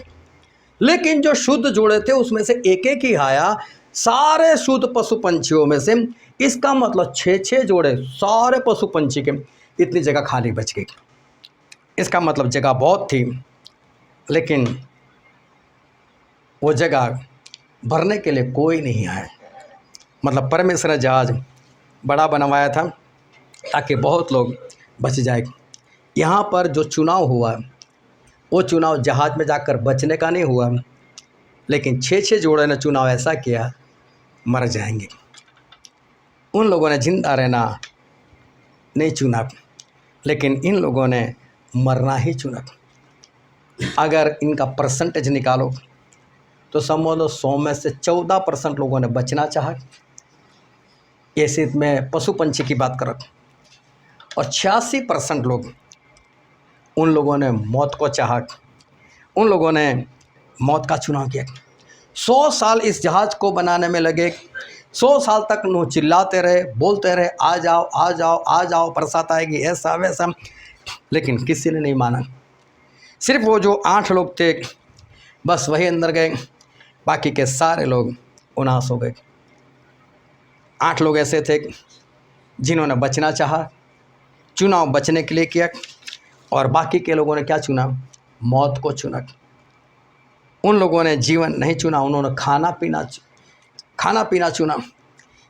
लेकिन जो शुद्ध जोड़े थे उसमें से 1-1 ही आया सारे शुद्ध पशु पंछियों में से। इसका मतलब 6-6 जोड़े सारे पशु पंछी के, इतनी जगह खाली बच गई। इसका मतलब जगह बहुत थी, लेकिन वो जगह भरने के लिए कोई नहीं आया। मतलब परमेश्वर ने जहाज बड़ा बनवाया था ताकि बहुत लोग बच जाए। यहाँ पर जो चुनाव हुआ वो चुनाव जहाज में जाकर बचने का नहीं हुआ, लेकिन 6-6 जोड़े ने चुनाव ऐसा किया मर जाएंगे। उन लोगों ने जिंदा रहना नहीं चुना, लेकिन इन लोगों ने मरना ही चुना। अगर इनका परसेंटेज निकालो तो समझ लो 100 में से 14% लोगों ने बचना चाहा। ये सिर्फ मैं पशु पंछी की बात कर रहा हूँ। और 86% लोग, उन लोगों ने मौत को चाहा, उन लोगों ने मौत का चुनाव किया। 100 साल इस जहाज़ को बनाने में लगे। 100 साल तक नूह चिल्लाते रहे, बोलते रहे, आ जाओ आ जाओ आ जाओ, बरसात आएगी, ऐसा वैसा, लेकिन किसी ने नहीं माना। सिर्फ वो जो 8 लोग थे बस वही अंदर गए, बाकी के सारे लोग उनास हो गए। 8 लोग ऐसे थे जिन्होंने बचना चाहा, चुनाव बचने के लिए किया, और बाकी के लोगों ने क्या चुना? मौत को चुना। उन लोगों ने जीवन नहीं चुना, उन्होंने खाना पीना चुना,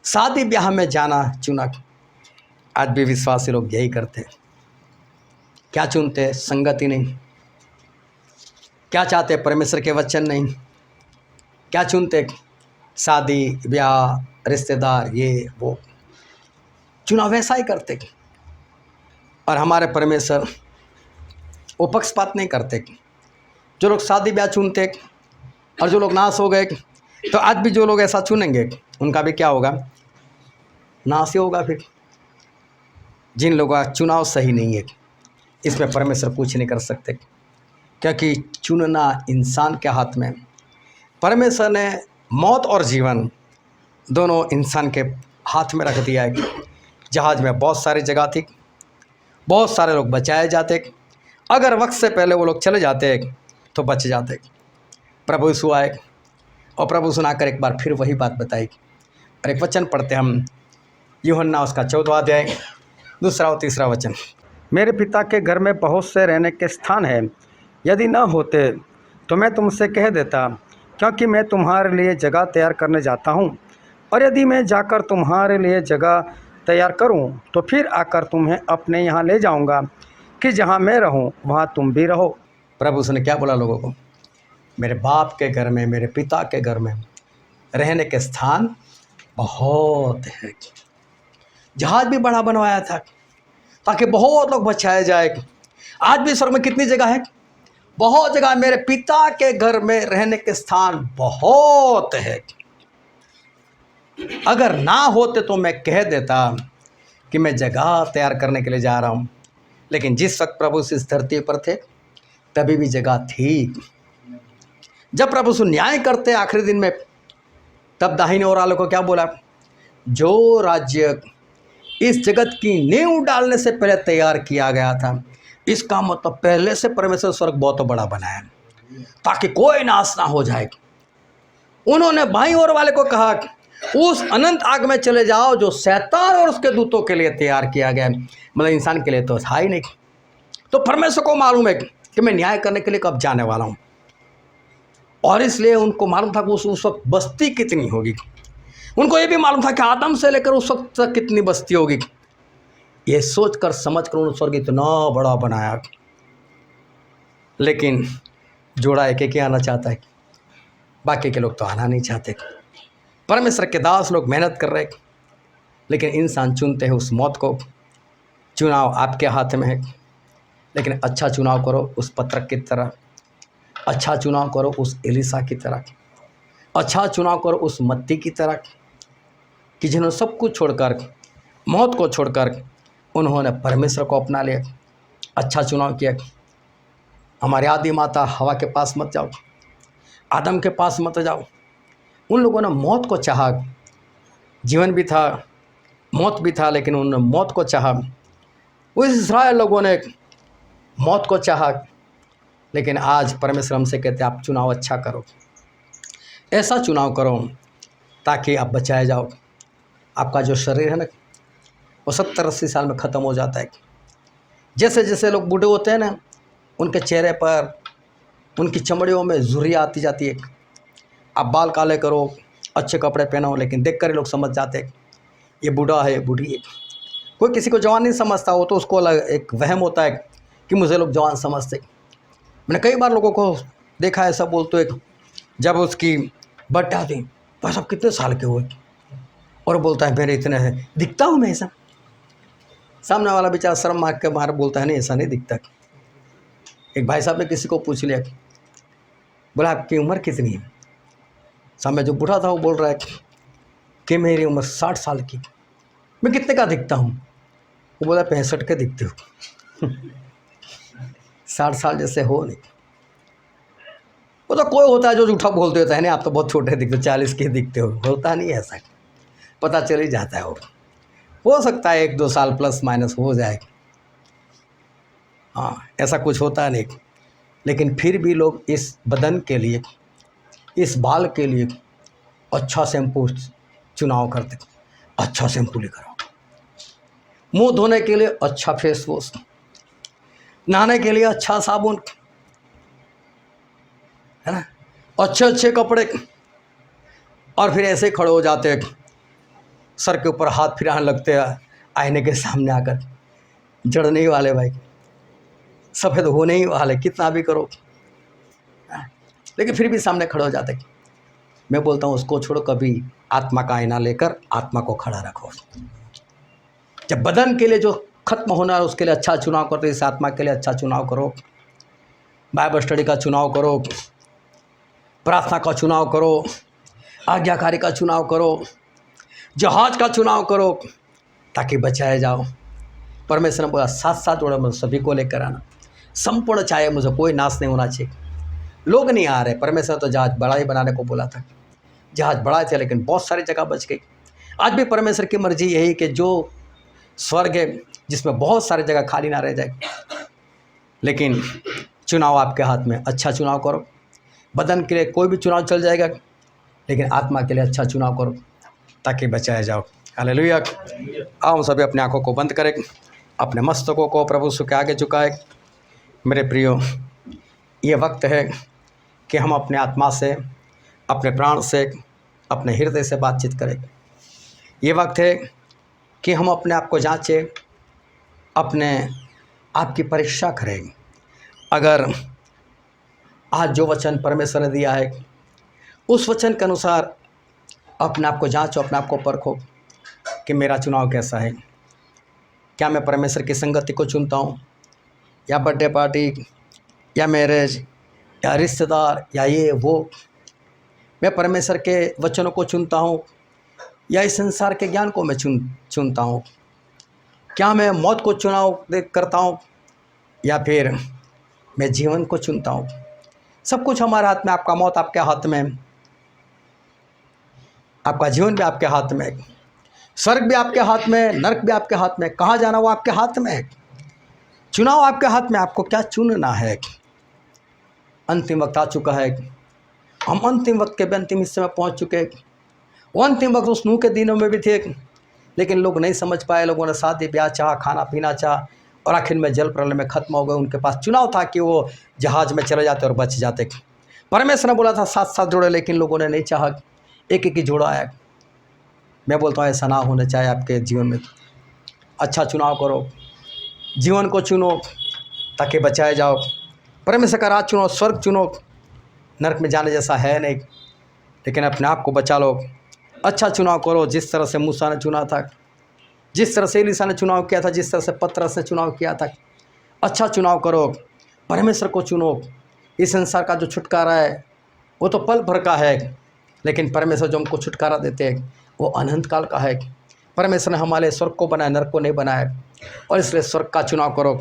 शादी ब्याह में जाना चुना। आज भी विश्वासी लोग यही करते हैं। क्या चुनते? संगति नहीं। क्या चाहते? परमेश्वर के वचन नहीं। क्या चुनते? शादी ब्याह, रिश्तेदार, ये वो, चुनाव वैसा ही करते। और हमारे परमेश्वर वो पक्षपात नहीं करते। जो लोग शादी ब्याह चुनते और जो लोग नाश हो गए, तो आज भी जो लोग ऐसा चुनेंगे उनका भी क्या होगा, नाश ही होगा। फिर जिन लोगों का चुनाव सही नहीं है, इसमें परमेश्वर कुछ नहीं कर सकते, क्योंकि चुनना इंसान के हाथ में। परमेश्वर ने मौत और जीवन दोनों इंसान के हाथ में रख दिया है। जहाज में बहुत सारी जगह थी, बहुत सारे लोग बचाए जाते, अगर वक्त से पहले वो लोग चले जाते तो बच जाते। प्रभु यीशु आए और प्रभु सुनाकर एक बार फिर वही बात बताई। और एक वचन पढ़ते हम, यूहन्ना उसका 14वां अध्याय 2 और 3 वचन। मेरे पिता के घर में बहुत से रहने के स्थान हैं, यदि न होते तो मैं तुमसे कह देता, क्योंकि मैं तुम्हारे लिए जगह तैयार करने जाता हूँ। और यदि मैं जाकर तुम्हारे लिए जगह तैयार करूँ तो फिर आकर तुम्हें अपने यहाँ ले जाऊँगा, कि जहाँ मैं रहूँ वहाँ तुम भी रहो। प्रभु उसने क्या बोला लोगों को, मेरे बाप के घर में, मेरे पिता के घर में रहने के स्थान बहुत है। जहाज भी बड़ा बनवाया था ताकि बहुत लोग बचाए जाए। आज भी स्वर्ग में कितनी जगह है, बहुत जगह। मेरे पिता के घर में रहने के स्थान बहुत है। अगर ना होते तो मैं कह देता कि मैं जगह तैयार करने के लिए जा रहा हूँ। लेकिन जिस वक्त प्रभु इस धरती पर थे तभी भी जगह थी। जब प्रभु से न्याय करते आखिरी दिन में, तब दाहिने ओर वालों को क्या बोला, जो राज्य इस जगत की नींव डालने से पहले तैयार किया गया था। इसका मतलब पहले से परमेश्वर स्वर्ग बहुत बड़ा बनाया ताकि कोई नाश ना हो जाए। उन्होंने बाईं ओर वाले को कहा, उस अनंत आग में चले जाओ जो शैतान और उसके दूतों के लिए तैयार किया गया है। मतलब इंसान के लिए तो था ही नहीं। तो परमेश्वर को मालूम है कि मैं न्याय करने के लिए कब जाने वाला हूँ, और इसलिए उनको मालूम था कि उस वक्त बस्ती कितनी होगी। उनको ये भी मालूम था कि आदम से लेकर उस वक्त तक कितनी बस्ती होगी। ये सोच कर समझ कर उन्होंने स्वर्ग इतना बड़ा बनाया। लेकिन जोड़ा एक ही आना चाहता है, बाकी के लोग तो आना नहीं चाहते। परमेश्वर के दास लोग मेहनत कर रहे, लेकिन इंसान चुनते हैं उस मौत को। चुनाव आपके हाथ में है, लेकिन अच्छा चुनाव करो उस पत्रक की तरह, अच्छा चुनाव करो उस एलिसा की तरह, अच्छा चुनाव करो उस मत्ती की तरह, कि जिन्होंने सब कुछ छोड़कर, मौत को छोड़कर उन्होंने परमेश्वर को अपना लिया, अच्छा चुनाव किया। हमारे आदि माता हवा के पास मत जाओ, आदम के पास मत जाओ। उन लोगों ने मौत को चाहा, जीवन भी था, मौत भी था, लेकिन उन्होंने मौत को चाहा। उस इस्राएल लोगों ने मौत को चाहा, लेकिन आज परमेश्वर हमसे कहते हैं आप चुनाव अच्छा करो, ऐसा चुनाव करो ताकि आप बचाए जाओ। आपका जो शरीर है ना, वो 70-80 साल में ख़त्म हो जाता है। जैसे जैसे लोग बूढ़े होते हैं ना, उनके चेहरे पर, उनकी चमड़ियों में झुर्रियाँ आती जाती है। आप बाल काले करो, अच्छे कपड़े पहनो, लेकिन देख कर ही लोग समझ जाते हैं ये बूढ़ा है, ये बूढ़ी है। कोई किसी को जवान नहीं समझता, हो तो उसको अलग एक वहम होता है कि मुझे लोग जवान समझते। मैंने कई बार लोगों को देखा ऐसा बोलते हुए, जब उसकी बर्थडे आती, भाई साहब कितने साल के हुए, और बोलता है मेरे इतने हैं, दिखता हूँ मैं ऐसा। सामने वाला बेचारा शर्म मार के बाहर बोलता है नहीं ऐसा नहीं दिखता। एक भाई साहब ने किसी को पूछ लिया, बोला आपकी उम्र कितनी है। सामने जो बूढ़ा था वो बोल रहा है कि मेरी उम्र 60 साल की। मैं कितने का दिखता हूँ? वो बोला 65 के दिखते हो। 60 साल जैसे हो नहीं। वो तो कोई होता है जो झूठा बोल देता है नहीं आप तो बहुत छोटे दिखते हो, 40 के दिखते हो। होता नहीं ऐसा, पता चल ही जाता है। हो सकता है 1-2 साल प्लस माइनस हो जाए, हाँ ऐसा कुछ होता नहीं। लेकिन फिर भी लोग इस बदन के लिए, इस बाल के लिए अच्छा शैम्पू चुनाव करते। अच्छा शैम्पू लेकर आओ, मुंह धोने के लिए अच्छा फेस वॉश, नहाने के लिए अच्छा साबुन, है ना, अच्छे अच्छे कपड़े, और फिर ऐसे खड़े हो जाते हैं, सर के ऊपर हाथ फिराने लगते हैं आईने के सामने आकर। जड़ने ही वाले भाई, सफ़ेद होने ही वाले, कितना भी करो, लेकिन फिर भी सामने खड़े हो जाते। मैं बोलता हूँ उसको छोड़ो, कभी आत्मा का आईना लेकर आत्मा को खड़ा रखो। जब बदन के लिए जो खत्म होना है उसके लिए अच्छा चुनाव करते, इस आत्मा के लिए अच्छा चुनाव करो। बाइबल स्टडी का चुनाव करो, प्रार्थना का चुनाव करो, आज्ञाकारी का चुनाव करो, जहाज का चुनाव करो, ताकि बचाए जाओ। परमेश्वर ने बोला साथ साथ जोड़ा मुझे सभी को लेकर आना, संपूर्ण चाहे मुझे कोई नाश नहीं होना चाहिए। लोग नहीं आ रहे, परमेश्वर तो जहाज बड़ा ही बनाने को बोला था, जहाज बड़ा थे लेकिन बहुत सारी जगह बच गई। आज भी परमेश्वर की मर्जी यही कि जो स्वर्ग है जिसमें बहुत सारी जगह खाली ना रह जाए, लेकिन चुनाव आपके हाथ में। अच्छा चुनाव करो। बदन के लिए कोई भी चुनाव चल जाएगा, लेकिन आत्मा के लिए अच्छा चुनाव करो ताकि बचाए जाओ। हालेलुया। आओ हम सभी अपनी आंखों को बंद करें, अपने मस्तकों को प्रभु यीशु के आगे झुकाए। मेरे प्रियो, ये वक्त है कि हम अपने आत्मा से, अपने प्राण से, अपने हृदय से बातचीत करें। ये वक्त है कि हम अपने आप को जांचें, अपने आप की परीक्षा करें। अगर आज जो वचन परमेश्वर ने दिया है उस वचन के अनुसार अपने आप को जांचो, अपने आप को परखो कि मेरा चुनाव कैसा है। क्या मैं परमेश्वर की संगति को चुनता हूँ, या बर्थडे पार्टी, या मैरिज, या रिश्तेदार, या ये वो। मैं परमेश्वर के वचनों को चुनता हूँ या इस संसार के ज्ञान को मैं चुनता हूँ। क्या मैं मौत को चुनाव करता हूँ या फिर मैं जीवन को चुनता हूँ। सब कुछ हमारे हाथ में। आपका मौत आपके हाथ में, आपका जीवन भी आपके हाथ में, स्वर्ग भी आपके हाथ में, नरक भी आपके हाथ में। कहाँ जाना वो आपके हाथ में है। चुनाव आपके हाथ में, आपको क्या चुनना है। अंतिम वक्त आ चुका है। हम अंतिम वक्त के भी अंतिम हिस्से में पहुंच चुके। वो अंतिम वक्त उस नूह के दिनों में भी थे, लेकिन लोग नहीं समझ पाए। लोगों ने शादी ब्याह चाह, खाना पीना चाह, और आखिर में जल प्रलय में खत्म हो गए। उनके पास चुनाव था कि वो जहाज में चले जाते और बच जाते। परमेश्वर ने बोला था साथ साथ जोड़े, लेकिन लोगों ने नहीं चाहा, एक एक ही जोड़ा है। मैं बोलता हूँ ऐसा ना होना चाहिए आपके जीवन में। अच्छा चुनाव करो, जीवन को चुनो ताकि बचाए जाओ। परमेश्वर का राज चुनो, स्वर्ग चुनो। नरक में जाने जैसा है नहीं, लेकिन अपने आप को बचा लो। अच्छा चुनाव करो, जिस तरह से मूसा ने चुना था, जिस तरह से एलीशा ने चुनाव किया था, जिस तरह से पतरस ने चुनाव किया था। अच्छा चुनाव करो, परमेश्वर को चुनो। इस संसार का जो छुटकारा है वो तो पल भर का है, लेकिन परमेश्वर जो हमको छुटकारा देते हैं वो अनंत काल का है। परमेश्वर ने हमारे स्वर्ग को बनाया, नरक को नहीं बनाया, और इसलिए स्वर्ग का चुनाव करो,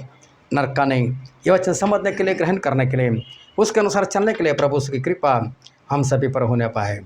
नरक का नहीं। ये वचन समझने के लिए, ग्रहण करने के लिए, उसके अनुसार चलने के लिए प्रभु की कृपा हम सभी पर होने पाए।